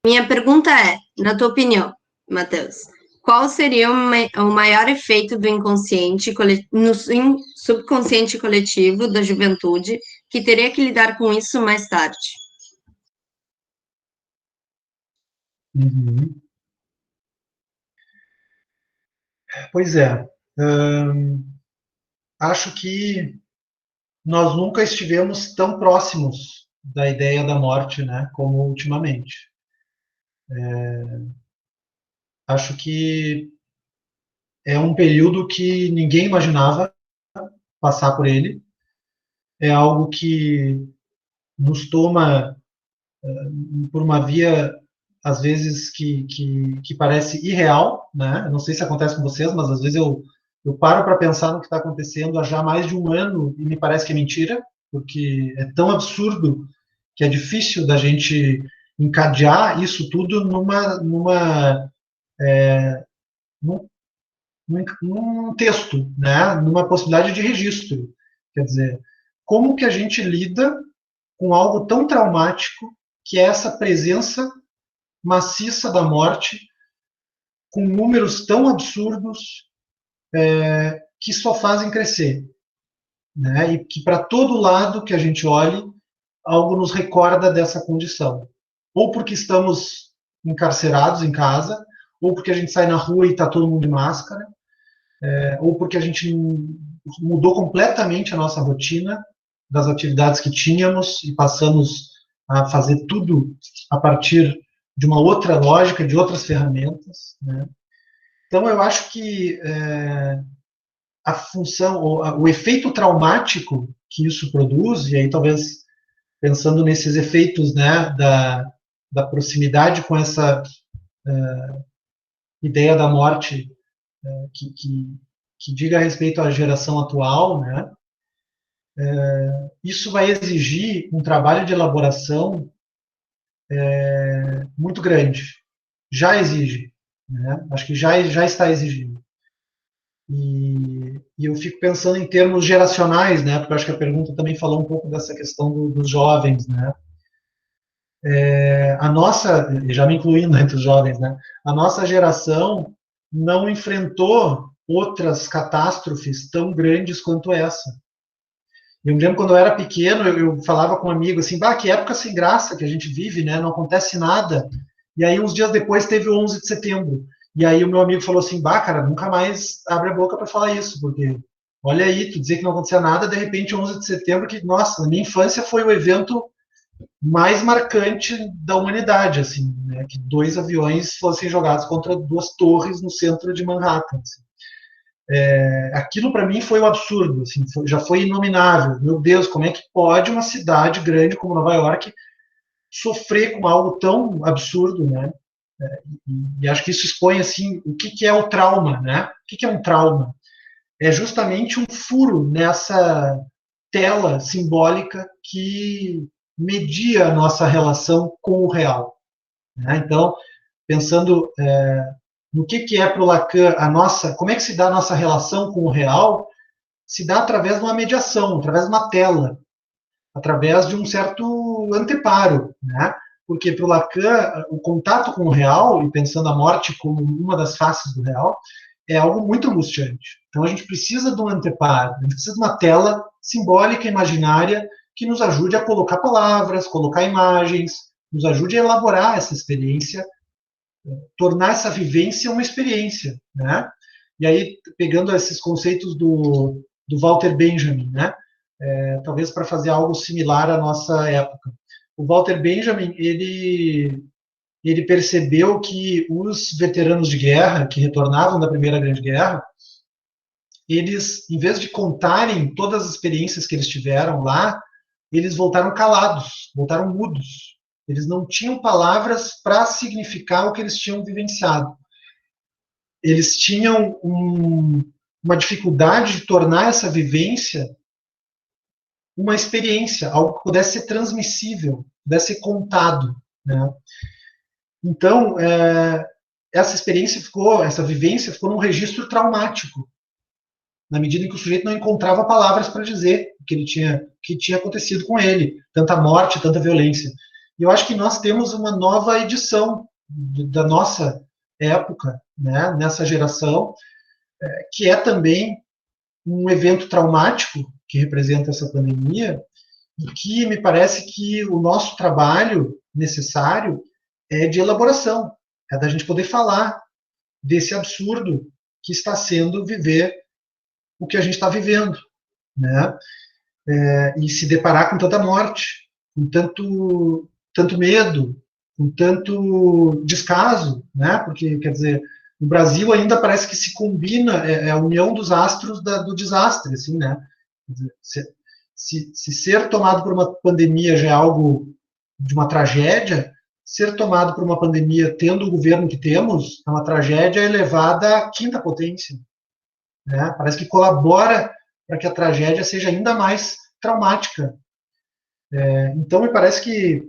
Minha pergunta é, na tua opinião, Matheus, qual seria o maior efeito do inconsciente no subconsciente coletivo da juventude que teria que lidar com isso mais tarde? Uhum. Pois é. Acho que nós nunca estivemos tão próximos da ideia da morte, né, como ultimamente. Acho que é um período que ninguém imaginava passar por ele, é algo que nos toma por uma via, às vezes, que parece irreal, né? Eu não sei se acontece com vocês, mas às vezes eu paro para pensar no que está acontecendo há já mais de um ano e me parece que é mentira, porque é tão absurdo que é difícil da gente encadear isso tudo num, num texto, né? Numa possibilidade de registro. Quer dizer, como que a gente lida com algo tão traumático que é essa presença maciça da morte, com números tão absurdos que só fazem crescer, né? E que para todo lado que a gente olhe, algo nos recorda dessa condição. Ou porque estamos encarcerados em casa, ou porque a gente sai na rua e está todo mundo de máscara, ou porque a gente mudou completamente a nossa rotina das atividades que tínhamos e passamos a fazer tudo a partir de uma outra lógica, de outras ferramentas, né? Então, eu acho que a função, o efeito traumático que isso produz, e aí talvez pensando nesses efeitos, né, da proximidade com essa ideia da morte que diga respeito à geração atual, né, isso vai exigir um trabalho de elaboração muito grande. Já exige, né? Acho que já está exigindo. E eu fico pensando em termos geracionais, né? Porque eu acho que a pergunta também falou um pouco dessa questão dos jovens, né? A nossa, já me incluindo entre os jovens, né? A nossa geração não enfrentou outras catástrofes tão grandes quanto essa. Eu me lembro quando eu era pequeno, eu falava com um amigo assim, bah, que época sem graça que a gente vive, né? Não acontece nada. E aí, uns dias depois, teve o 11 de setembro. E aí, o meu amigo falou assim, bah, cara, nunca mais abre a boca para falar isso, porque olha aí, tu dizer que não acontecia nada, de repente, 11 de setembro, que, nossa, na minha infância foi o evento mais marcante da humanidade, assim, né? Que 2 aviões fossem jogados contra 2 torres no centro de Manhattan. Assim. Aquilo para mim foi um absurdo, assim, já foi inominável. Meu Deus, como é que pode uma cidade grande como Nova York sofrer com algo tão absurdo, né? E acho que isso expõe assim o que é o trauma, né? O que é um trauma? É justamente um furo nessa tela simbólica que media a nossa relação com o real. Né? Então, pensando no que é para o Lacan a nossa, como é que se dá a nossa relação com o real, se dá através de uma mediação, através de uma tela, através de um certo anteparo, né? Porque para o Lacan, o contato com o real, e pensando a morte como uma das faces do real, é algo muito angustiante. Então a gente precisa de um anteparo, a gente precisa de uma tela simbólica, imaginária, que nos ajude a colocar palavras, colocar imagens, nos ajude a elaborar essa experiência, tornar essa vivência uma experiência, né? E aí, pegando esses conceitos do Walter Benjamin, né? Talvez para fazer algo similar à nossa época. O Walter Benjamin, ele percebeu que os veteranos de guerra, que retornavam da Primeira Grande Guerra, eles, em vez de contarem todas as experiências que eles tiveram lá, eles voltaram calados, voltaram mudos. Eles não tinham palavras para significar o que eles tinham vivenciado. Eles tinham uma dificuldade de tornar essa vivência uma experiência, algo que pudesse ser transmissível, pudesse ser contado, né? Então, essa vivência ficou num registro traumático, na medida em que o sujeito não encontrava palavras para dizer o que tinha acontecido com ele, tanta morte, tanta violência. E eu acho que nós temos uma nova edição da nossa época, né, nessa geração, que é também um evento traumático que representa essa pandemia, e que me parece que o nosso trabalho necessário é de elaboração, é da gente poder falar desse absurdo que está sendo viver o que a gente está vivendo, né? E se deparar com tanta morte, com tanto medo, com tanto descaso, né? Porque, quer dizer, No Brasil ainda parece que se combina, a união dos astros do desastre, assim, né? Se ser tomado por uma pandemia já é algo de uma tragédia, ser tomado por uma pandemia tendo o governo que temos é uma tragédia elevada à quinta potência, né? Parece que colabora para que a tragédia seja ainda mais traumática. Então, me parece que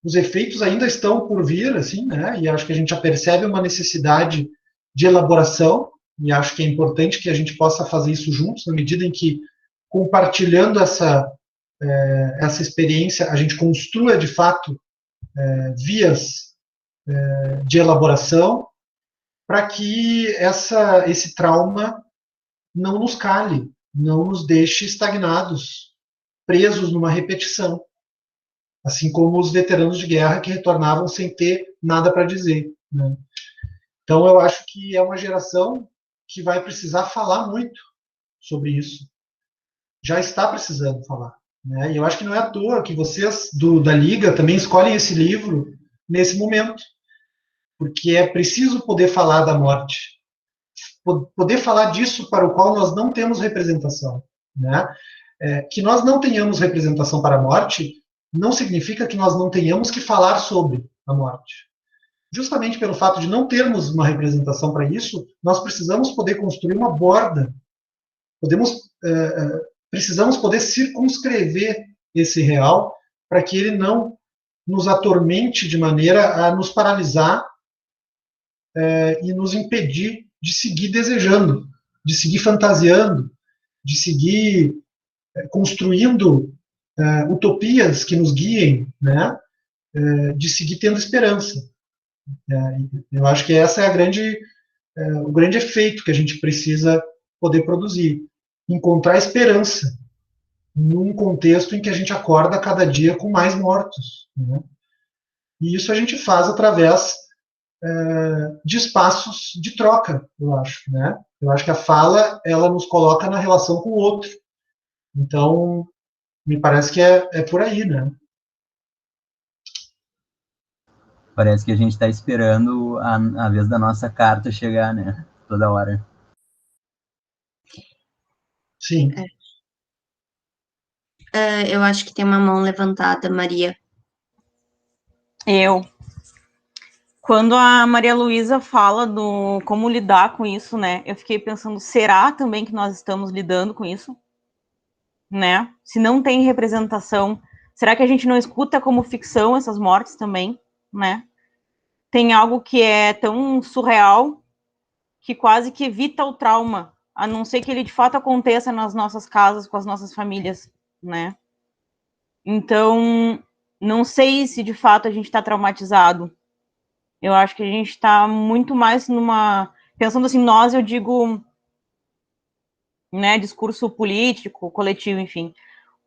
os efeitos ainda estão por vir, assim, né? E acho que a gente já percebe uma necessidade de elaboração, e acho que é importante que a gente possa fazer isso juntos, na medida em que, compartilhando essa experiência, a gente construa, de fato, vias de elaboração para que esse trauma não nos cale, não nos deixe estagnados, presos numa repetição. Assim como os veteranos de guerra que retornavam sem ter nada para dizer, né? Então, eu acho que é uma geração que vai precisar falar muito sobre isso. Já está precisando falar, né? E eu acho que não é à toa que vocês da Liga também escolhem esse livro nesse momento, porque é preciso poder falar da morte, poder falar disso para o qual nós não temos representação, né? Que nós não tenhamos representação para a morte não significa que nós não tenhamos que falar sobre a morte. Justamente pelo fato de não termos uma representação para isso, nós precisamos poder construir uma borda, precisamos poder circunscrever esse real para que ele não nos atormente de maneira a nos paralisar e nos impedir de seguir desejando, de seguir fantasiando, de seguir construindo utopias que nos guiem, né? De seguir tendo esperança. Eu acho que essa é o grande efeito que a gente precisa poder produzir. Encontrar esperança num contexto em que a gente acorda cada dia com mais mortos, né? E isso a gente faz através de espaços de troca, eu acho, né? Eu acho que a fala, ela nos coloca na relação com o outro. Então, me parece que é por aí, né? Parece que a gente está esperando a vez da nossa carta chegar, né? Toda hora. Sim. Eu acho que tem uma mão levantada, Maria. Quando a Maria Luísa fala do como lidar com isso, né? Eu fiquei pensando, será também que nós estamos lidando com isso? Né? Se não tem representação, será que a gente não escuta como ficção essas mortes também, né? Tem algo que é tão surreal que quase que evita o trauma, a não ser que ele de fato aconteça nas nossas casas, com as nossas famílias, né? Então, não sei se de fato a gente está traumatizado. Eu acho que a gente está muito mais pensando assim, nós, eu digo, né, discurso político, coletivo, enfim,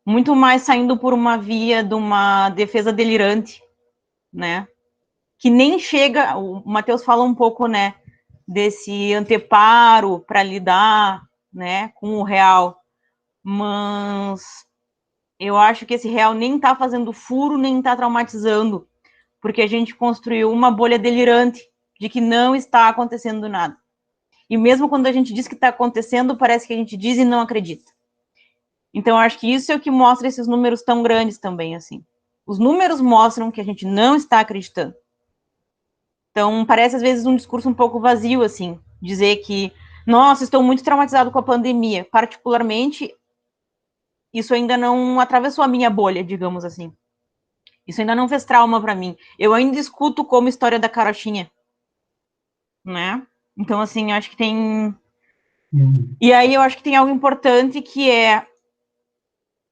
muito mais saindo por uma via de uma defesa delirante, né? Que nem chega, o Matheus fala um pouco, né, desse anteparo para lidar, né, com o real, mas eu acho que esse real nem está fazendo furo, nem está traumatizando, porque a gente construiu uma bolha delirante de que não está acontecendo nada. E mesmo quando a gente diz que está acontecendo, parece que a gente diz e não acredita. Então, eu acho que isso é o que mostra esses números tão grandes também, assim. Os números mostram que a gente não está acreditando. Então, parece às vezes um discurso um pouco vazio, assim, dizer que, nossa, estou muito traumatizado com a pandemia. Particularmente, isso ainda não atravessou a minha bolha, digamos assim. Isso ainda não fez trauma para mim. Eu ainda escuto como história da carochinha, né? Então, assim, acho que tem... E aí eu acho que tem algo importante que é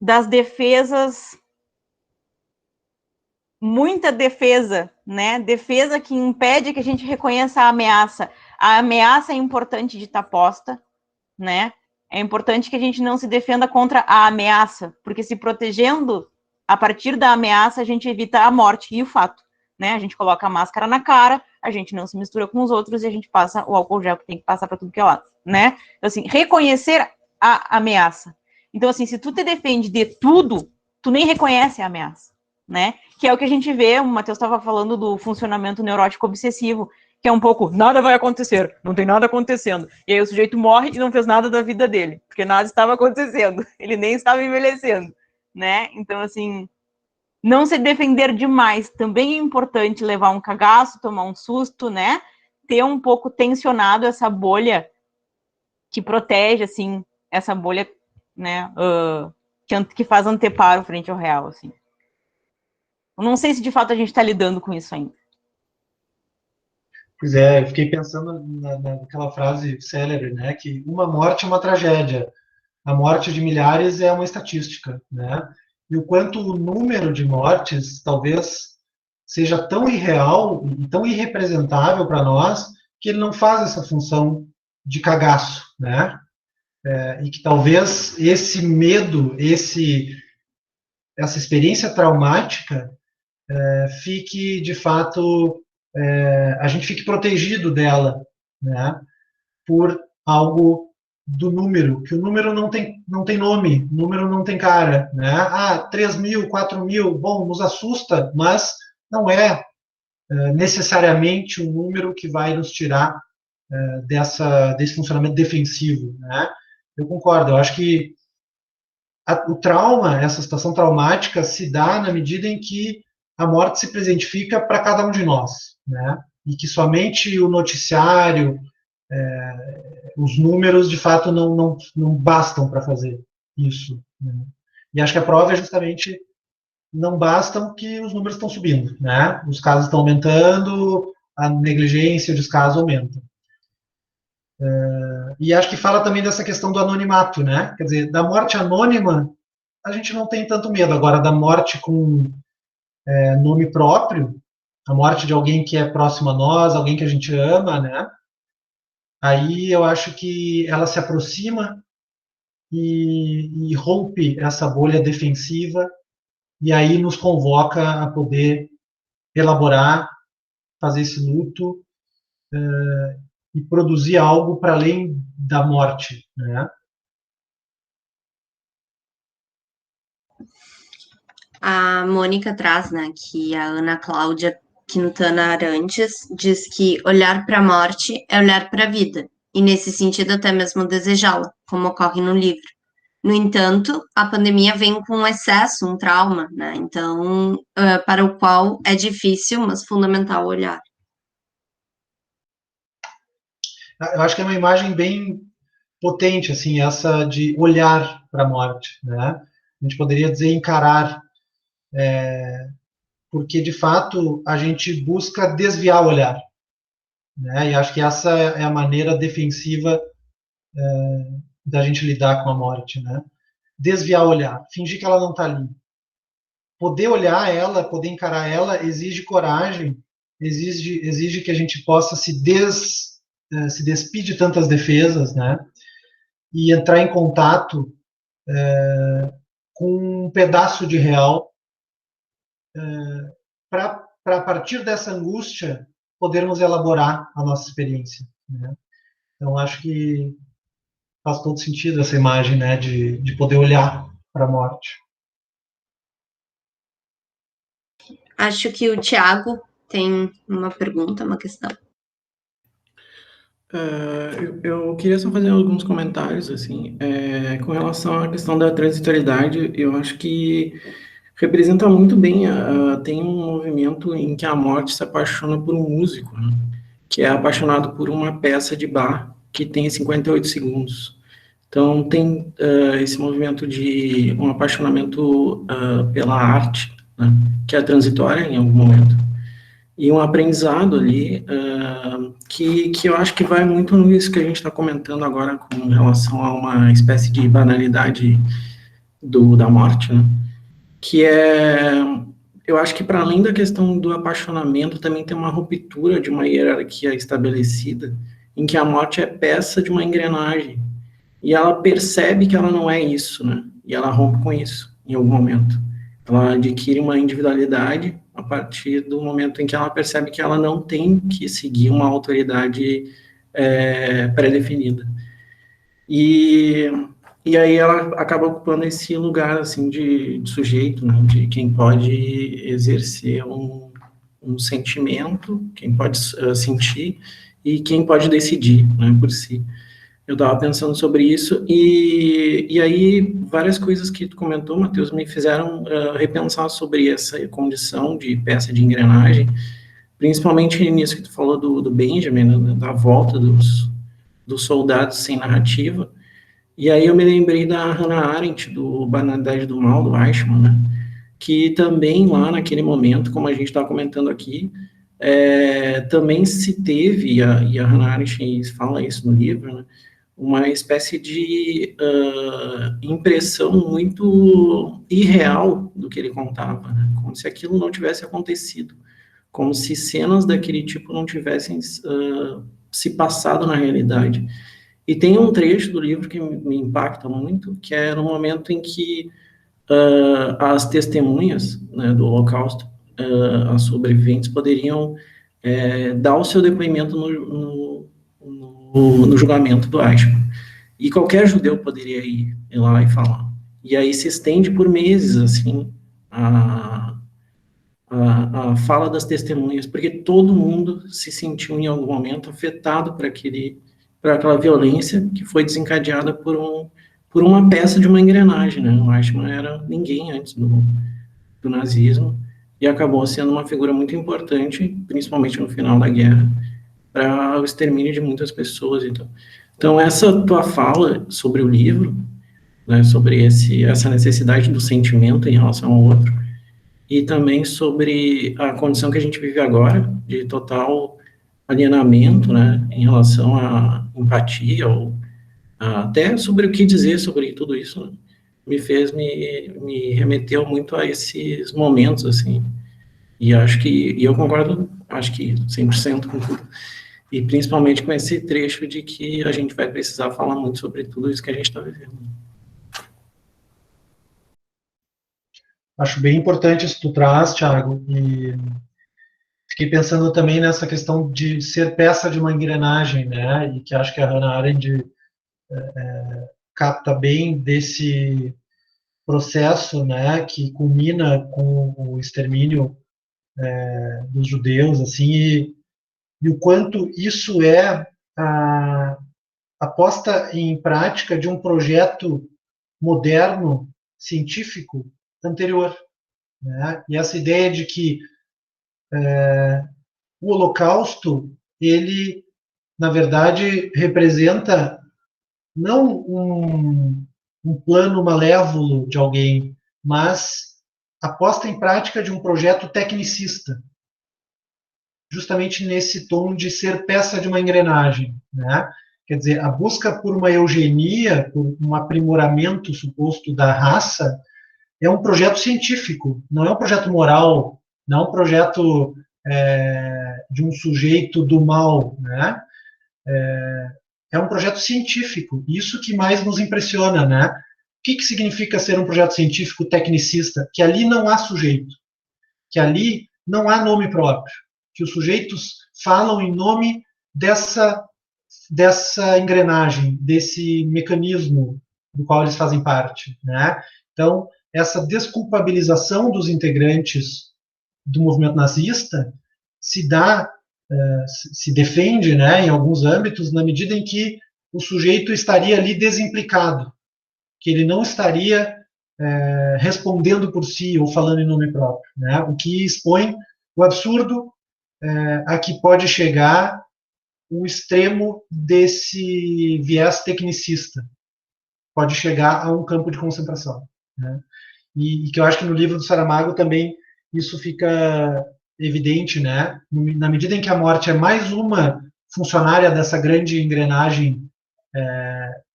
das defesas, muita defesa, né? Defesa que impede que a gente reconheça a ameaça. A ameaça é importante de estar posta, né? É importante que a gente não se defenda contra a ameaça, porque se protegendo a partir da ameaça, a gente evita a morte e o fato, né? A gente coloca a máscara na cara, a gente não se mistura com os outros e a gente passa o álcool gel que tem que passar para tudo que é lado, né? Então, assim, reconhecer a ameaça. Então, assim, se tu te defende de tudo, tu nem reconhece a ameaça, né? Que é o que a gente vê, o Matheus estava falando do funcionamento neurótico obsessivo, que é um pouco, nada vai acontecer, não tem nada acontecendo. E aí o sujeito morre e não fez nada da vida dele, porque nada estava acontecendo, ele nem estava envelhecendo, né? Então, assim, não se defender demais, também é importante levar um cagaço, tomar um susto, né? Ter um pouco tensionado essa bolha que protege, assim, essa bolha, né, que faz anteparo frente ao real, assim. Eu não sei se de fato a gente está lidando com isso ainda. Pois é, eu fiquei pensando naquela frase célebre, né, que uma morte é uma tragédia, a morte de milhares é uma estatística, né, e o quanto o número de mortes talvez seja tão irreal e tão irrepresentável para nós que ele não faz essa função de cagaço, né, e que talvez esse medo, essa experiência traumática fique, de fato, a gente fique protegido dela, né, por algo do número, que o número não tem nome, o número não tem cara, né? 3.000, 4.000, bom, nos assusta, mas não é necessariamente um número que vai nos tirar desse funcionamento defensivo, né? Eu concordo, eu acho que o trauma, essa situação traumática, se dá na medida em que a morte se presentifica para cada um de nós, né? E que somente o noticiário, os números, de fato, não bastam para fazer isso, né? E acho que a prova é justamente não bastam que os números estão subindo, né? Os casos estão aumentando, a negligência, o descaso aumentam. E acho que fala também dessa questão do anonimato, né? Quer dizer, da morte anônima, a gente não tem tanto medo. Agora, da morte com nome próprio, a morte de alguém que é próximo a nós, alguém que a gente ama, né? Aí eu acho que ela se aproxima e rompe essa bolha defensiva e aí nos convoca a poder elaborar, fazer esse luto e produzir algo para além da morte, né? A Mônica traz, né, que a Ana Cláudia Quintana Arantes diz que olhar para a morte é olhar para a vida, e nesse sentido até mesmo desejá-la, como ocorre no livro. No entanto, a pandemia vem com um excesso, um trauma, né? Então, para o qual é difícil, mas fundamental olhar. Eu acho que é uma imagem bem potente, assim, essa de olhar para a morte, né? A gente poderia dizer encarar, porque de fato a gente busca desviar o olhar, né? E acho que essa é a maneira defensiva da gente lidar com a morte, né? Desviar o olhar, fingir que ela não está ali. Poder olhar ela, poder encarar ela, exige coragem, exige que a gente possa se despir de tantas defesas, né? E entrar em contato com um pedaço de real para a partir dessa angústia podermos elaborar a nossa experiência, né? Então acho que faz todo sentido essa imagem, né, de poder olhar para a morte. Acho que o Tiago tem uma pergunta, uma questão. Eu queria só fazer alguns comentários, assim, com relação à questão da transitoriedade. Eu acho que representa muito bem, tem um movimento em que a morte se apaixona por um músico, né, que é apaixonado por uma peça de Bach que tem 58 segundos. Então, tem esse movimento de um apaixonamento pela arte, né, que é transitória em algum momento, e um aprendizado ali que eu acho que vai muito nisso que a gente está comentando agora com relação a uma espécie de banalidade da morte, né? Que eu acho que para além da questão do apaixonamento, também tem uma ruptura de uma hierarquia estabelecida, em que a morte é peça de uma engrenagem, e ela percebe que ela não é isso, né? E ela rompe com isso, em algum momento. Ela adquire uma individualidade a partir do momento em que ela percebe que ela não tem que seguir uma autoridade pré-definida. E aí ela acaba ocupando esse lugar, assim, de sujeito, né? De quem pode exercer um um sentimento, quem pode sentir, e quem pode decidir, né, por si. Eu estava pensando sobre isso, e aí várias coisas que tu comentou, Matheus, me fizeram repensar sobre essa condição de peça de engrenagem, principalmente nisso que tu falou do Benjamin, né, da volta dos soldados sem narrativa. E aí eu me lembrei da Hannah Arendt, do Banalidade do Mal, do Eichmann, né, que também lá naquele momento, como a gente está comentando aqui, também se teve, e a Hannah Arendt fala isso no livro, né, uma espécie de impressão muito irreal do que ele contava, né, como se aquilo não tivesse acontecido, como se cenas daquele tipo não tivessem se passado na realidade. E tem um trecho do livro que me impacta muito, que é no momento em que as testemunhas, né, do Holocausto, as sobreviventes, poderiam dar o seu depoimento no julgamento do Eichmann. E qualquer judeu poderia ir lá e falar. E aí se estende por meses, assim, a fala das testemunhas, porque todo mundo se sentiu em algum momento afetado por aquela violência que foi desencadeada por uma peça de uma engrenagem, né? O Eichmann era ninguém antes do nazismo e acabou sendo uma figura muito importante, principalmente no final da guerra, para o extermínio de muitas pessoas. Então essa tua fala sobre o livro, né, sobre essa necessidade do sentimento em relação ao outro, e também sobre a condição que a gente vive agora, de total alienamento, né, em relação à empatia, ou até sobre o que dizer sobre tudo isso, né, me remeteu muito a esses momentos, assim, e eu concordo, acho que 100% com tudo, e principalmente com esse trecho de que a gente vai precisar falar muito sobre tudo isso que a gente está vivendo. Acho bem importante isso que tu traz, Thiago, e fiquei pensando também nessa questão de ser peça de uma engrenagem, né, e que acho que a Hannah Arendt capta bem desse processo, né, que culmina com o extermínio dos judeus, assim, e o quanto isso é a posta em prática de um projeto moderno, científico, anterior, né? E essa ideia de que o Holocausto, ele, na verdade, representa não um plano malévolo de alguém, mas a posta em prática de um projeto tecnicista, justamente nesse tom de ser peça de uma engrenagem, né? Quer dizer, a busca por uma eugenia, por um aprimoramento suposto da raça, é um projeto científico, não é um projeto moral, não é um projeto de um sujeito do mal, né? É um projeto científico, isso que mais nos impressiona, né? O que significa ser um projeto científico tecnicista? Que ali não há sujeito, que ali não há nome próprio, que os sujeitos falam em nome dessa engrenagem, desse mecanismo do qual eles fazem parte, né? Então, essa desculpabilização dos integrantes do movimento nazista se defende, né, em alguns âmbitos, na medida em que o sujeito estaria ali desimplicado, que ele não estaria respondendo por si ou falando em nome próprio, né? O que expõe o absurdo a que pode chegar o extremo desse viés tecnicista, pode chegar a um campo de concentração, né? E que eu acho que no livro do Saramago também isso fica evidente, né? Na medida em que a morte é mais uma funcionária dessa grande engrenagem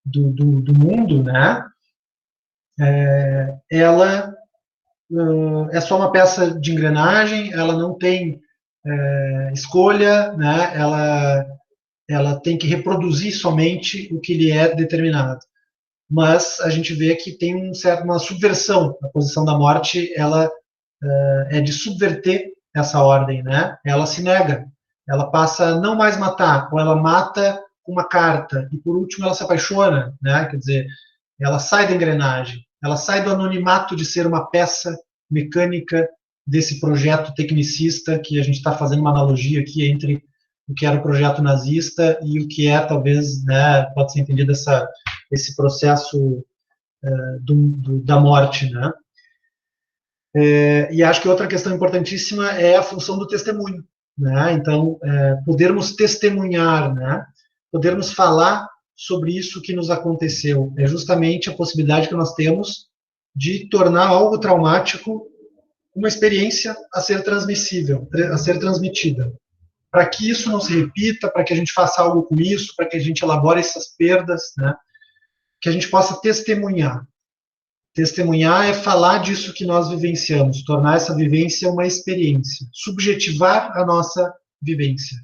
do mundo, né? Ela é só uma peça de engrenagem, ela não tem escolha, né? Ela tem que reproduzir somente o que lhe é determinado. Mas a gente vê que tem uma subversão. A posição da morte, ela é de subverter essa ordem, né? Ela se nega, ela passa a não mais matar, ou ela mata com uma carta, e por último ela se apaixona, né? Quer dizer, ela sai da engrenagem, ela sai do anonimato de ser uma peça mecânica desse projeto tecnicista, que a gente está fazendo uma analogia aqui entre o que era o projeto nazista e o que é, talvez, né, pode ser entendido esse processo da morte, né? E acho que outra questão importantíssima é a função do testemunho, né? Então, podermos testemunhar, né? Podermos falar sobre isso que nos aconteceu. É justamente a possibilidade que nós temos de tornar algo traumático uma experiência a ser transmissível, a ser transmitida. Para que isso não se repita, para que a gente faça algo com isso, para que a gente elabore essas perdas, né? Que a gente possa testemunhar. Testemunhar é falar disso que nós vivenciamos, tornar essa vivência uma experiência, subjetivar a nossa vivência.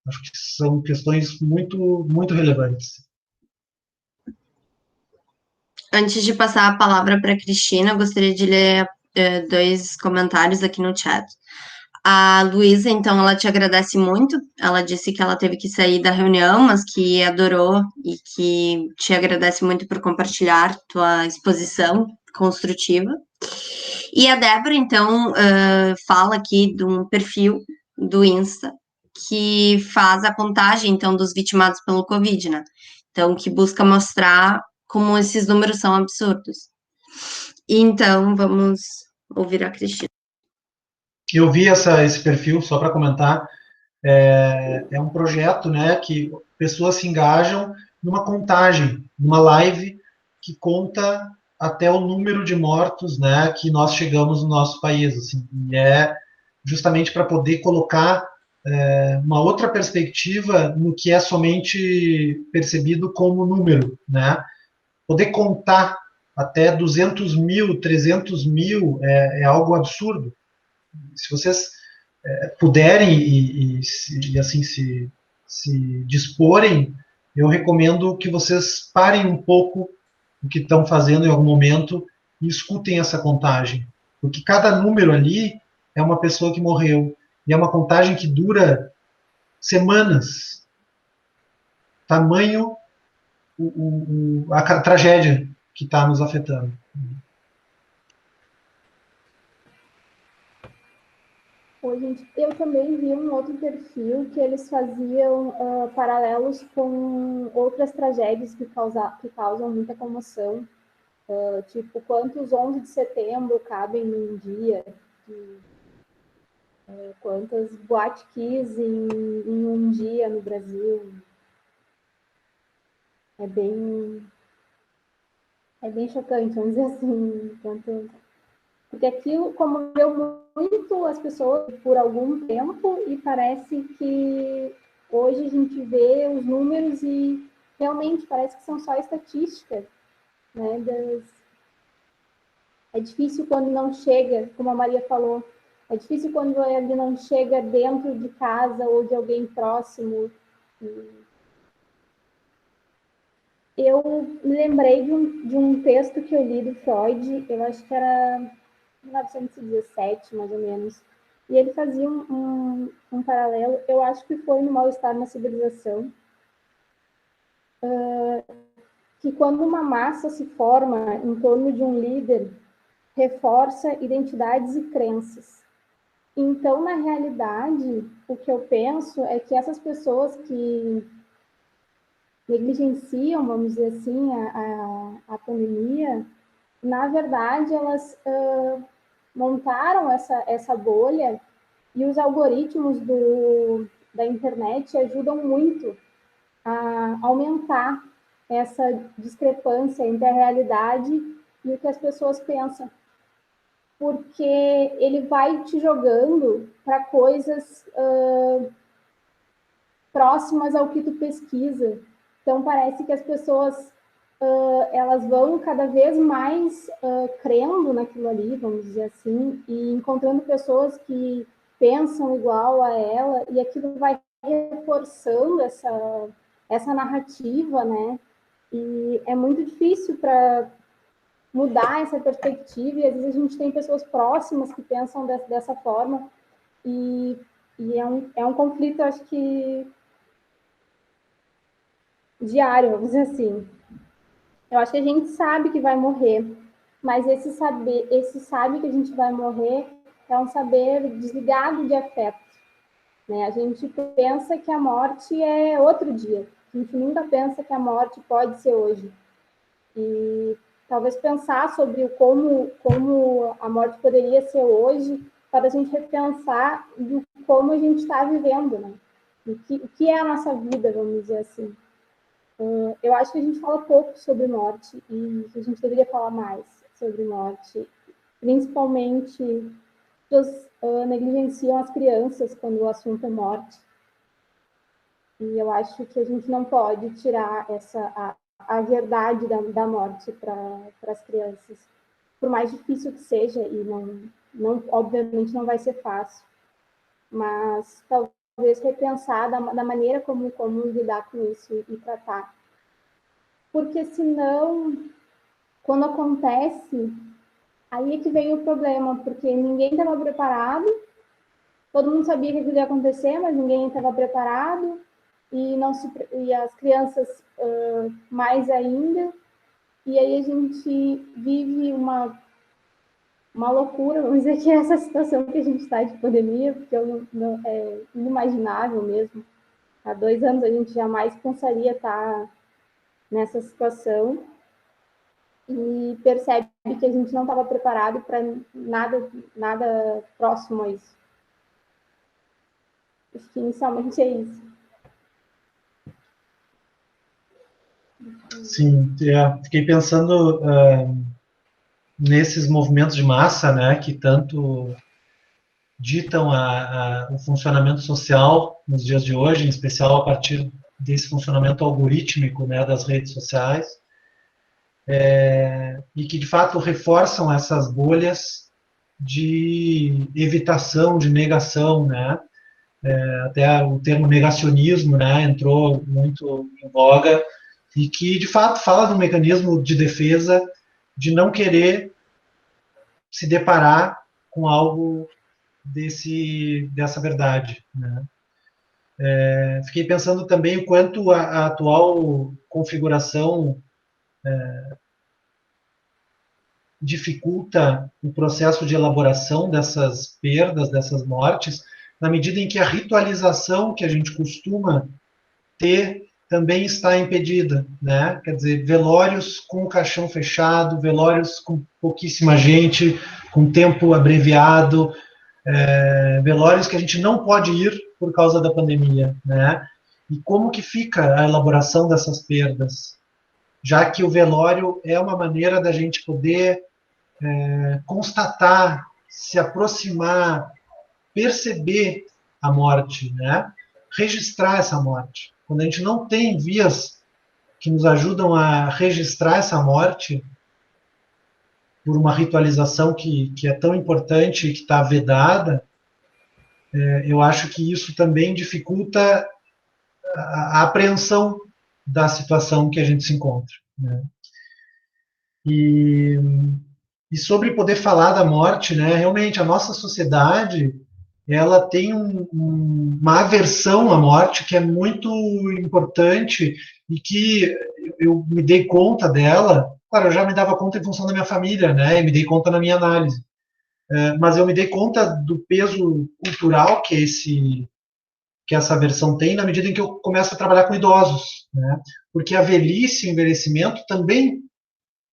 Acho que são questões muito, muito relevantes. Antes de passar a palavra para a Cristina, eu gostaria de ler 2 comentários aqui no chat. A Luísa, então, ela te agradece muito. Ela disse que ela teve que sair da reunião, mas que adorou e que te agradece muito por compartilhar tua exposição construtiva. E a Débora, então, fala aqui de um perfil do Insta que faz a contagem, então, dos vitimados pelo Covid, né? Então, que busca mostrar como esses números são absurdos. Então, vamos ouvir a Cristina. Eu vi esse perfil, só para comentar, é um projeto, né, que pessoas se engajam numa contagem, numa live que conta até o número de mortos, né, que nós chegamos no nosso país, assim, e é justamente para poder colocar uma outra perspectiva no que é somente percebido como número, né, poder contar até 200 mil, 300 mil é algo absurdo. Se vocês puderem e assim se disporem, eu recomendo que vocês parem um pouco o que estão fazendo em algum momento e escutem essa contagem, porque cada número ali é uma pessoa que morreu, e é uma contagem que dura semanas. Tamanho a tragédia que está nos afetando. Oi, gente. Eu também vi um outro perfil que eles faziam paralelos com outras tragédias que causam muita comoção, tipo quantos 11 de setembro cabem num dia, quantas Boate Kiss em um dia no Brasil. É bem chocante, vamos dizer assim, porque aquilo comoveu muito as pessoas por algum tempo e parece que hoje a gente vê os números e realmente parece que são só estatísticas, né? É difícil quando não chega, como a Maria falou, é difícil quando ele não chega dentro de casa ou de alguém próximo. Eu me lembrei de um texto que eu li do Freud, eu acho que era 1917, mais ou menos, e ele fazia um paralelo, eu acho que foi no Mal-Estar na Civilização, que quando uma massa se forma em torno de um líder, reforça identidades e crenças. Então, na realidade, o que eu penso é que essas pessoas que negligenciam, vamos dizer assim, a pandemia, na verdade, elas montaram essa bolha e os algoritmos da internet ajudam muito a aumentar essa discrepância entre a realidade e o que as pessoas pensam. Porque ele vai te jogando para coisas próximas ao que tu pesquisa. Então, parece que as pessoas elas vão cada vez mais crendo naquilo ali, vamos dizer assim, e encontrando pessoas que pensam igual a ela, e aquilo vai reforçando essa narrativa, né? E é muito difícil para mudar essa perspectiva, e às vezes a gente tem pessoas próximas que pensam dessa forma, e é um conflito, acho que, diário, vamos dizer assim. Eu acho que a gente sabe que vai morrer, mas esse sabe que a gente vai morrer é um saber desligado de afeto, né? A gente pensa que a morte é outro dia, a gente nunca pensa que a morte pode ser hoje. E talvez pensar sobre como a morte poderia ser hoje, para a gente repensar do como a gente está vivendo, né? O que é a nossa vida, vamos dizer assim. Eu acho que a gente fala pouco sobre morte e a gente deveria falar mais sobre morte, principalmente pessoas negligenciam as crianças quando o assunto é morte. E eu acho que a gente não pode tirar a verdade da morte para as crianças, por mais difícil que seja, e obviamente não vai ser fácil, mas talvez repensar da maneira como lidar com isso e tratar. Porque senão, quando acontece, aí é que vem o problema, porque ninguém estava preparado, todo mundo sabia que aquilo ia acontecer, mas ninguém estava preparado, e as crianças mais ainda, e aí a gente vive uma loucura, vamos dizer que é essa situação que a gente está de pandemia, porque é inimaginável mesmo. Há 2 anos a gente jamais pensaria estar nessa situação, e percebe que a gente não estava preparado para nada próximo a isso. Acho que inicialmente é isso. Sim, fiquei pensando nesses movimentos de massa, né, que tanto ditam o funcionamento social nos dias de hoje, em especial a partir desse funcionamento algorítmico, né, das redes sociais, e que de fato reforçam essas bolhas de evitação, de negação, né? Até o termo negacionismo, né, entrou muito em voga, e que de fato fala de um mecanismo de defesa de não querer se deparar com algo dessa verdade, né? Fiquei pensando também o quanto a atual configuração dificulta o processo de elaboração dessas perdas, dessas mortes, na medida em que a ritualização que a gente costuma ter também está impedida, né? Quer dizer, velórios com o caixão fechado, velórios com pouquíssima gente, com tempo abreviado, velórios que a gente não pode ir por causa da pandemia, né? E como que fica a elaboração dessas perdas? Já que o velório é uma maneira da gente poder constatar, se aproximar, perceber a morte, né? Registrar essa morte. Quando a gente não tem vias que nos ajudam a registrar essa morte, por uma ritualização que é tão importante e que está vedada, eu acho que isso também dificulta a apreensão da situação que a gente se encontra, né? E sobre poder falar da morte, né? Realmente a nossa sociedade ela tem uma aversão à morte que é muito importante e que eu me dei conta dela. Claro, eu já me dava conta em função da minha família, né? E me dei conta na minha análise. Mas eu me dei conta do peso cultural que essa versão tem na medida em que eu começo a trabalhar com idosos, né? Porque a velhice e o envelhecimento também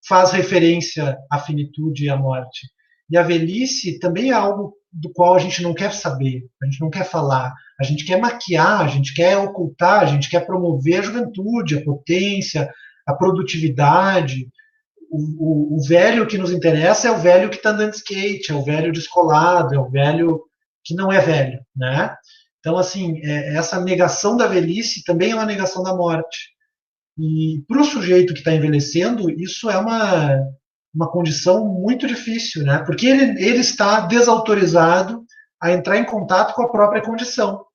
faz referência à finitude e à morte. E a velhice também é algo do qual a gente não quer saber, a gente não quer falar, a gente quer maquiar, a gente quer ocultar, a gente quer promover a juventude, a potência, a produtividade. O velho que nos interessa é o velho que está andando de skate, é o velho descolado, é o velho que não é velho, né? Então, assim, essa negação da velhice também é uma negação da morte. E para o sujeito que está envelhecendo, isso é uma condição muito difícil, né? Porque ele está desautorizado a entrar em contato com a própria condição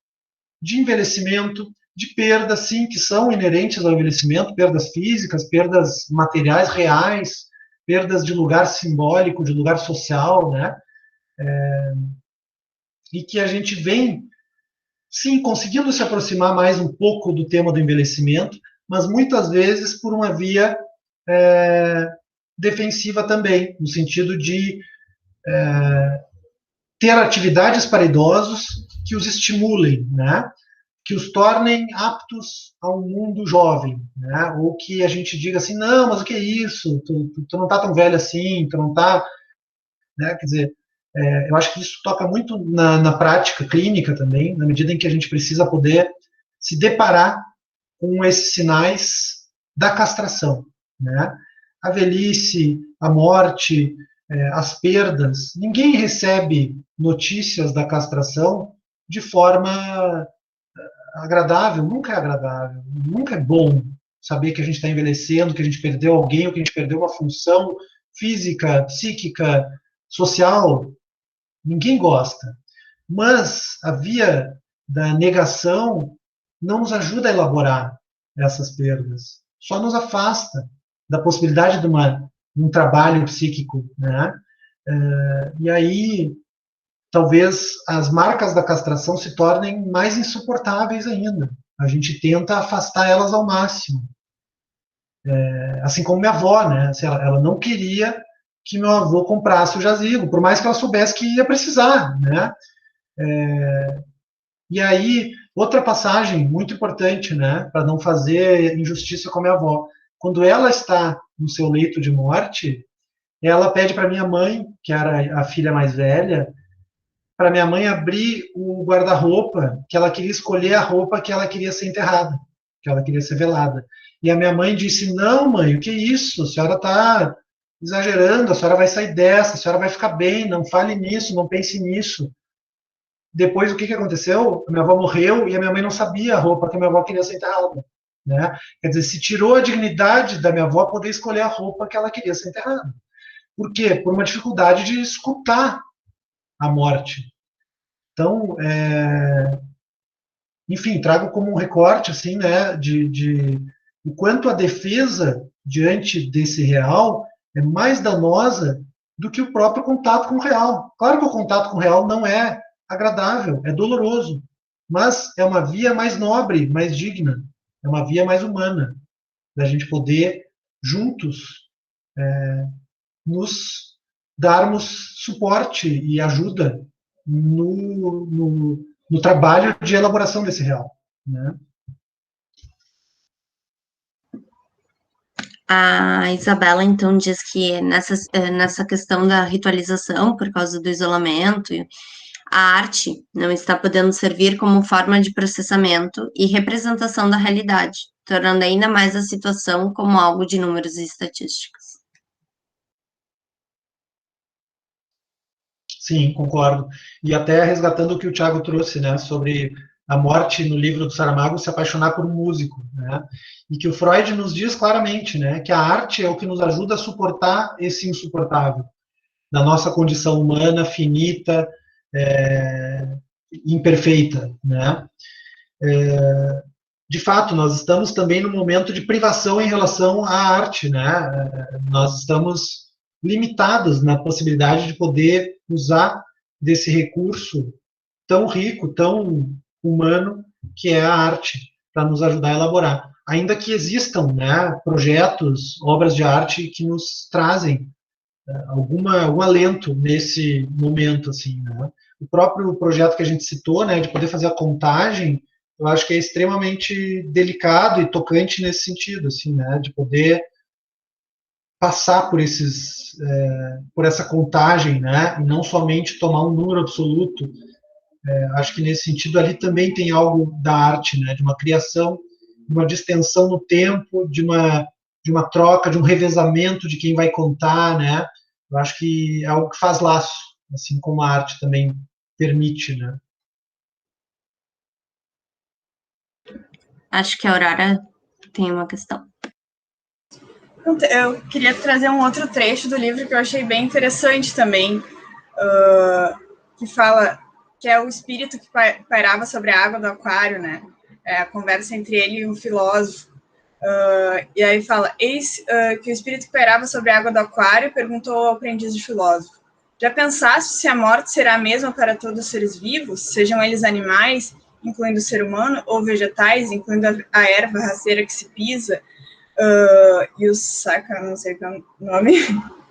de envelhecimento, de perdas, sim, que são inerentes ao envelhecimento, perdas físicas, perdas materiais reais, perdas de lugar simbólico, de lugar social, né? E que a gente vem, sim, conseguindo se aproximar mais um pouco do tema do envelhecimento, mas muitas vezes por uma via defensiva também, no sentido de ter atividades para idosos que os estimulem, né? Que os tornem aptos ao mundo jovem, né? Ou que a gente diga assim, não, mas o que é isso? Tu não tá tão velho assim, tu não tá... Né? Quer dizer, eu acho que isso toca muito na prática clínica também, na medida em que a gente precisa poder se deparar com esses sinais da castração, né? A velhice, a morte, as perdas. Ninguém recebe notícias da castração de forma agradável, nunca é agradável, nunca é bom saber que a gente está envelhecendo, que a gente perdeu alguém, ou que a gente perdeu uma função física, psíquica, social. Ninguém gosta. Mas a via da negação não nos ajuda a elaborar essas perdas, só nos afasta da possibilidade de um trabalho psíquico, né? E aí, talvez as marcas da castração se tornem mais insuportáveis ainda. A gente tenta afastar elas ao máximo. Assim como minha avó, né? Ela não queria que meu avô comprasse o jazigo, por mais que ela soubesse que ia precisar, né? E aí, outra passagem muito importante, né? Para não fazer injustiça com a minha avó. Quando ela está no seu leito de morte, ela pede para minha mãe, que era a filha mais velha, para minha mãe abrir o guarda-roupa, que ela queria escolher a roupa que ela queria ser enterrada, que ela queria ser velada. E a minha mãe disse, não, mãe, o que é isso? A senhora está exagerando, a senhora vai sair dessa, a senhora vai ficar bem, não fale nisso, não pense nisso. Depois, o que aconteceu? A minha avó morreu e a minha mãe não sabia a roupa que a minha avó queria ser enterrada. Né? Quer dizer, se tirou a dignidade da minha avó poder escolher a roupa que ela queria ser enterrada. Por quê? Por uma dificuldade de escutar a morte. Então, enfim, trago como um recorte assim, né, de o quanto a defesa diante desse real é mais danosa do que o próprio contato com o real. Claro que o contato com o real não é agradável, é doloroso, mas é uma via mais nobre, mais digna, é uma via mais humana, da gente poder, juntos, nos darmos suporte e ajuda no trabalho de elaboração desse real. Né? A Isabela, então, diz que nessa questão da ritualização, por causa do isolamento, a arte não está podendo servir como forma de processamento e representação da realidade, tornando ainda mais a situação como algo de números e estatísticas. Sim, concordo. E até resgatando o que o Thiago trouxe, né, sobre a morte no livro do Saramago, se apaixonar por um músico, né, e que o Freud nos diz claramente, né, que a arte é o que nos ajuda a suportar esse insuportável, da nossa condição humana, finita, imperfeita, né. De fato, nós estamos também num momento de privação em relação à arte, né, nós estamos limitados na possibilidade de poder usar desse recurso tão rico, tão humano, que é a arte, para nos ajudar a elaborar. Ainda que existam, né, projetos, obras de arte que nos trazem algum alento nesse momento, assim, né? O próprio projeto que a gente citou, né, de poder fazer a contagem, eu acho que é extremamente delicado e tocante nesse sentido, assim, né, de poder passar por por essa contagem, né, e não somente tomar um número absoluto. Acho que nesse sentido ali também tem algo da arte, né, de uma criação, de uma distensão no tempo, de uma troca, de um revezamento de quem vai contar, né. Eu acho que é algo que faz laço, assim como a arte também permite, né. Acho que a Aurora tem uma questão. Eu queria trazer um outro trecho do livro que eu achei bem interessante também, que fala que é o espírito que pairava sobre a água do aquário, né? A conversa entre ele e um filósofo. E aí fala, eis que o espírito que pairava sobre a água do aquário perguntou ao aprendiz de filósofo, já pensaste se a morte será a mesma para todos os seres vivos, sejam eles animais, incluindo o ser humano, ou vegetais, incluindo a erva rasteira que se pisa? e o Saka, não sei qual é o nome,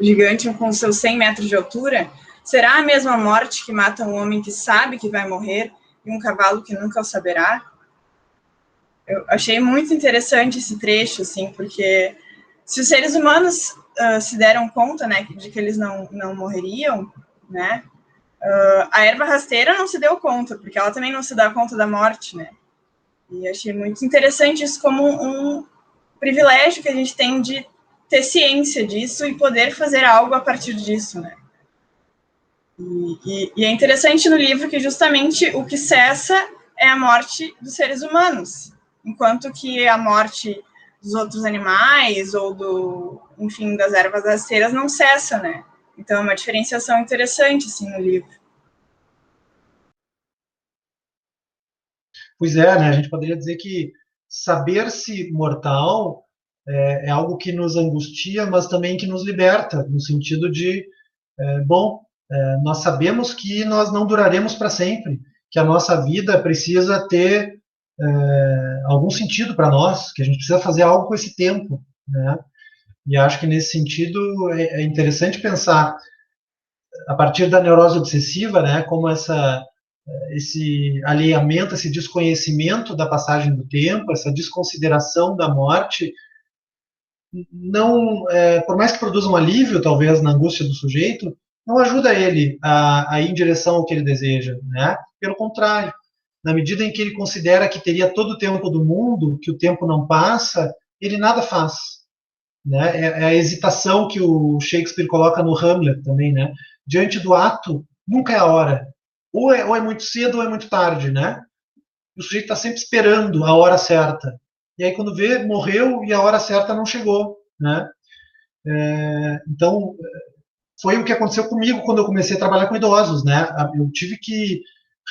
gigante com seus 100 metros de altura, será a mesma morte que mata um homem que sabe que vai morrer e um cavalo que nunca o saberá? Eu achei muito interessante esse trecho, assim, porque se os seres humanos se deram conta, né, de que eles não morreriam, né, a erva rasteira não se deu conta, porque ela também não se dá conta da morte, né, e achei muito interessante isso como um privilégio que a gente tem de ter ciência disso e poder fazer algo a partir disso, né. E é interessante no livro que justamente o que cessa é a morte dos seres humanos, enquanto que a morte dos outros animais ou enfim, das ervas rasteiras não cessa, né? Então é uma diferenciação interessante, assim, no livro. Pois é, né? A gente poderia dizer que saber-se mortal é algo que nos angustia, mas também que nos liberta, no sentido de, nós sabemos que nós não duraremos para sempre, que a nossa vida precisa ter algum sentido para nós, que a gente precisa fazer algo com esse tempo, né? E acho que nesse sentido é interessante pensar a partir da neurose obsessiva, né, como esse alheamento, esse desconhecimento da passagem do tempo, essa desconsideração da morte, não, por mais que produza um alívio, talvez, na angústia do sujeito, não ajuda ele a ir em direção ao que ele deseja, né? Pelo contrário, na medida em que ele considera que teria todo o tempo do mundo, que o tempo não passa, ele nada faz, né? É a hesitação que o Shakespeare coloca no Hamlet também, né? Diante do ato, nunca é a hora. Ou é muito cedo ou é muito tarde, né? O sujeito está sempre esperando a hora certa. E aí, quando vê, morreu e a hora certa não chegou, né? Então, foi o que aconteceu comigo quando eu comecei a trabalhar com idosos, né? Eu tive que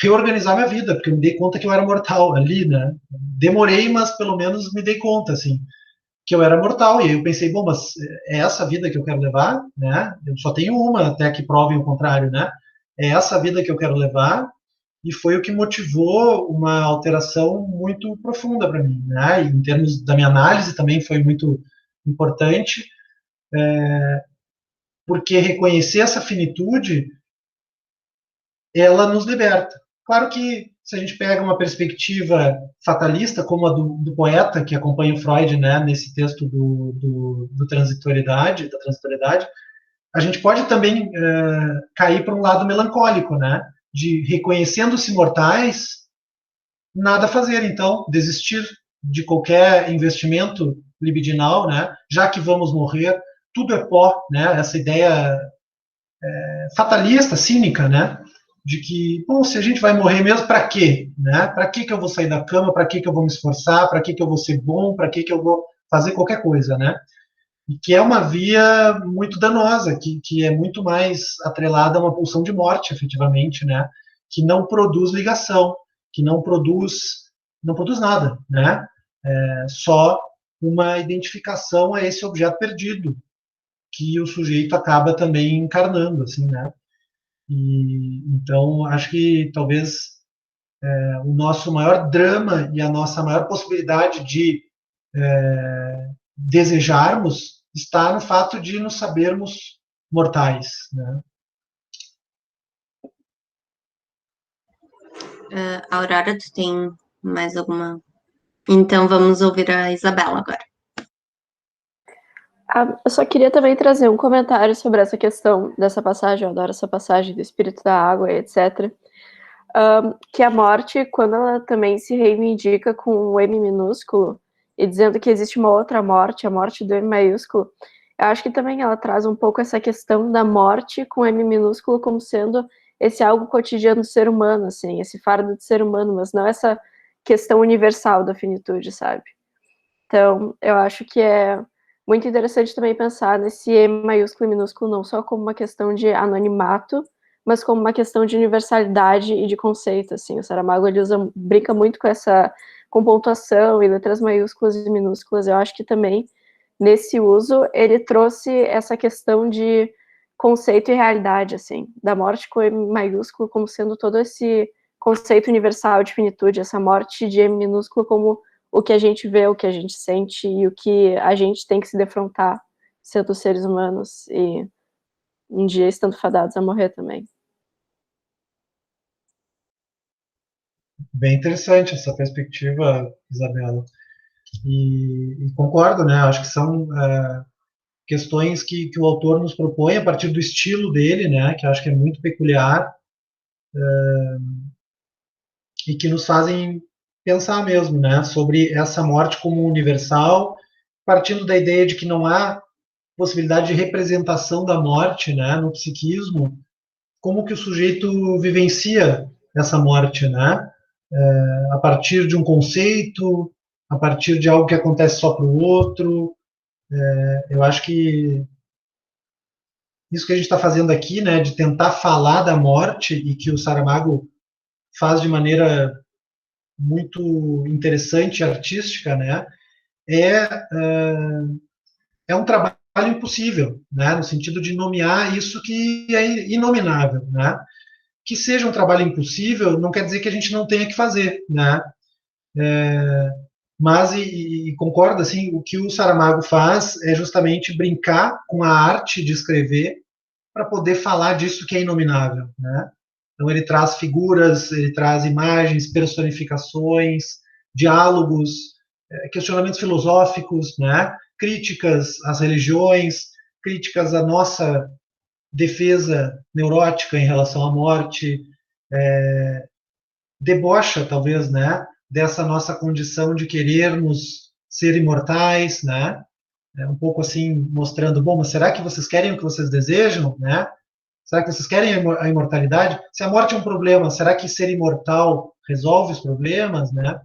reorganizar minha vida, porque eu me dei conta que eu era mortal ali, né? Demorei, mas pelo menos me dei conta, assim, que eu era mortal. E aí eu pensei, bom, mas é essa vida que eu quero levar, né? Eu só tenho uma, até que provem o contrário, né? É essa vida que eu quero levar. E foi o que motivou uma alteração muito profunda para mim, né? E em termos da minha análise também foi muito importante, porque reconhecer essa finitude, ela nos liberta. Claro que se a gente pega uma perspectiva fatalista, como a do poeta que acompanha o Freud, né, nesse texto da transitoriedade, a gente pode também cair para um lado melancólico, né, de reconhecendo-se mortais, nada fazer, então, desistir de qualquer investimento libidinal, né, já que vamos morrer, tudo é pó, né, essa ideia fatalista, cínica, né, de que, bom, se a gente vai morrer mesmo, para quê? Né? Para que eu vou sair da cama? Para que eu vou me esforçar? Para que eu vou ser bom? Para que eu vou fazer qualquer coisa, né? E que é uma via muito danosa, que é muito mais atrelada a uma pulsão de morte, efetivamente, né? Que não produz ligação, que não produz nada, né? Só uma identificação a esse objeto perdido, que o sujeito acaba também encarnando, assim, né? E, então, acho que talvez o nosso maior drama e a nossa maior possibilidade de desejarmos está no fato de nos sabermos mortais, né? Aurora, tu tem mais alguma? Então, vamos ouvir a Isabela agora. Eu só queria também trazer um comentário sobre essa questão dessa passagem, eu adoro essa passagem do espírito da água, etc. Que a morte, quando ela também se reivindica com o M minúsculo, e dizendo que existe uma outra morte, a morte do M maiúsculo, eu acho que também ela traz um pouco essa questão da morte com M minúsculo como sendo esse algo cotidiano do ser humano, assim, esse fardo do ser humano, mas não essa questão universal da finitude, sabe? Então, eu acho que é muito interessante também pensar nesse M maiúsculo e minúsculo não só como uma questão de anonimato, mas como uma questão de universalidade e de conceito, assim. O Saramago, ele brinca muito com pontuação e letras maiúsculas e minúsculas. Eu acho que também, nesse uso, ele trouxe essa questão de conceito e realidade, assim, da morte com M maiúsculo como sendo todo esse conceito universal de finitude, essa morte de M minúsculo como o que a gente vê, o que a gente sente e o que a gente tem que se defrontar sendo seres humanos e um dia estando fadados a morrer também. Bem interessante essa perspectiva, Isabela. E concordo, né? Acho que são questões que o autor nos propõe a partir do estilo dele, né? Que acho que é muito peculiar e que nos fazem pensar mesmo, né? Sobre essa morte como universal, partindo da ideia de que não há possibilidade de representação da morte, né? No psiquismo, como que o sujeito vivencia essa morte, né? A partir de um conceito, a partir de algo que acontece só para o outro. Eu acho que isso que a gente está fazendo aqui, né, de tentar falar da morte e que o Saramago faz de maneira muito interessante e artística, né, é, é um trabalho impossível, né, no sentido de nomear isso que é inominável, né. Que seja um trabalho impossível não quer dizer que a gente não tenha que fazer, né. Mas, e concordo, assim, o que o Saramago faz é justamente brincar com a arte de escrever para poder falar disso que é inominável, né? Então ele traz figuras, ele traz imagens, personificações, diálogos, questionamentos filosóficos, né? Críticas às religiões, críticas à nossa defesa neurótica em relação à morte, debocha, talvez, né? Dessa nossa condição de querermos ser imortais, né? Um pouco assim, mostrando, bom, mas será que vocês querem o que vocês desejam, né? Será que vocês querem a imortalidade? Se a morte é um problema, será que ser imortal resolve os problemas, né?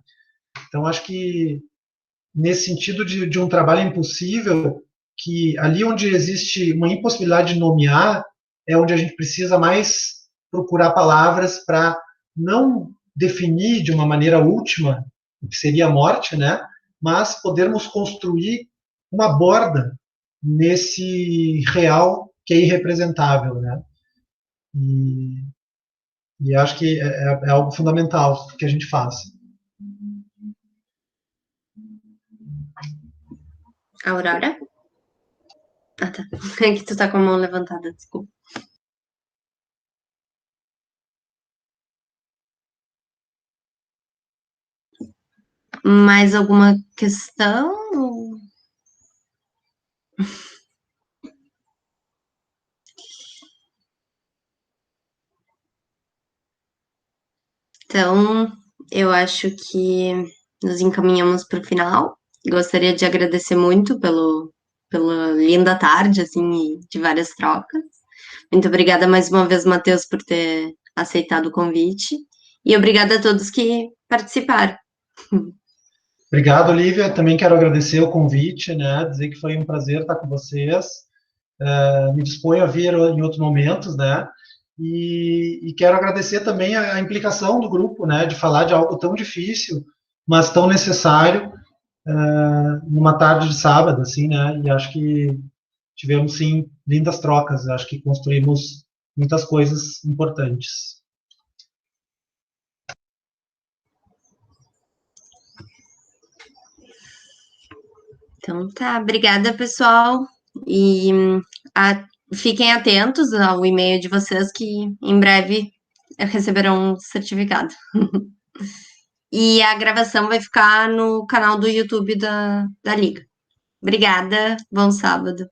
Então, acho que nesse sentido de um trabalho impossível, que ali onde existe uma impossibilidade de nomear, é onde a gente precisa mais procurar palavras para não definir de uma maneira última o que seria a morte, né? Mas podermos construir uma borda nesse real que é irrepresentável, né? E acho que é algo fundamental que a gente faz. Aurora? Ah, tá. É que tu tá com a mão levantada, desculpa. Mais alguma questão? Então, eu acho que nos encaminhamos para o final. Gostaria de agradecer muito pela linda tarde, assim, e de várias trocas. Muito obrigada mais uma vez, Matheus, por ter aceitado o convite. E obrigada a todos que participaram. Obrigado, Olivia. Também quero agradecer o convite, né? Dizer que foi um prazer estar com vocês. Me disponho a vir em outros momentos, né? E quero agradecer também a implicação do grupo, né? De falar de algo tão difícil, mas tão necessário, numa tarde de sábado, assim, né? E acho que tivemos, sim, lindas trocas. Acho que construímos muitas coisas importantes. Então tá, obrigada, pessoal. E fiquem atentos ao e-mail de vocês que em breve receberão um certificado. E a gravação vai ficar no canal do YouTube da Liga. Obrigada, bom sábado.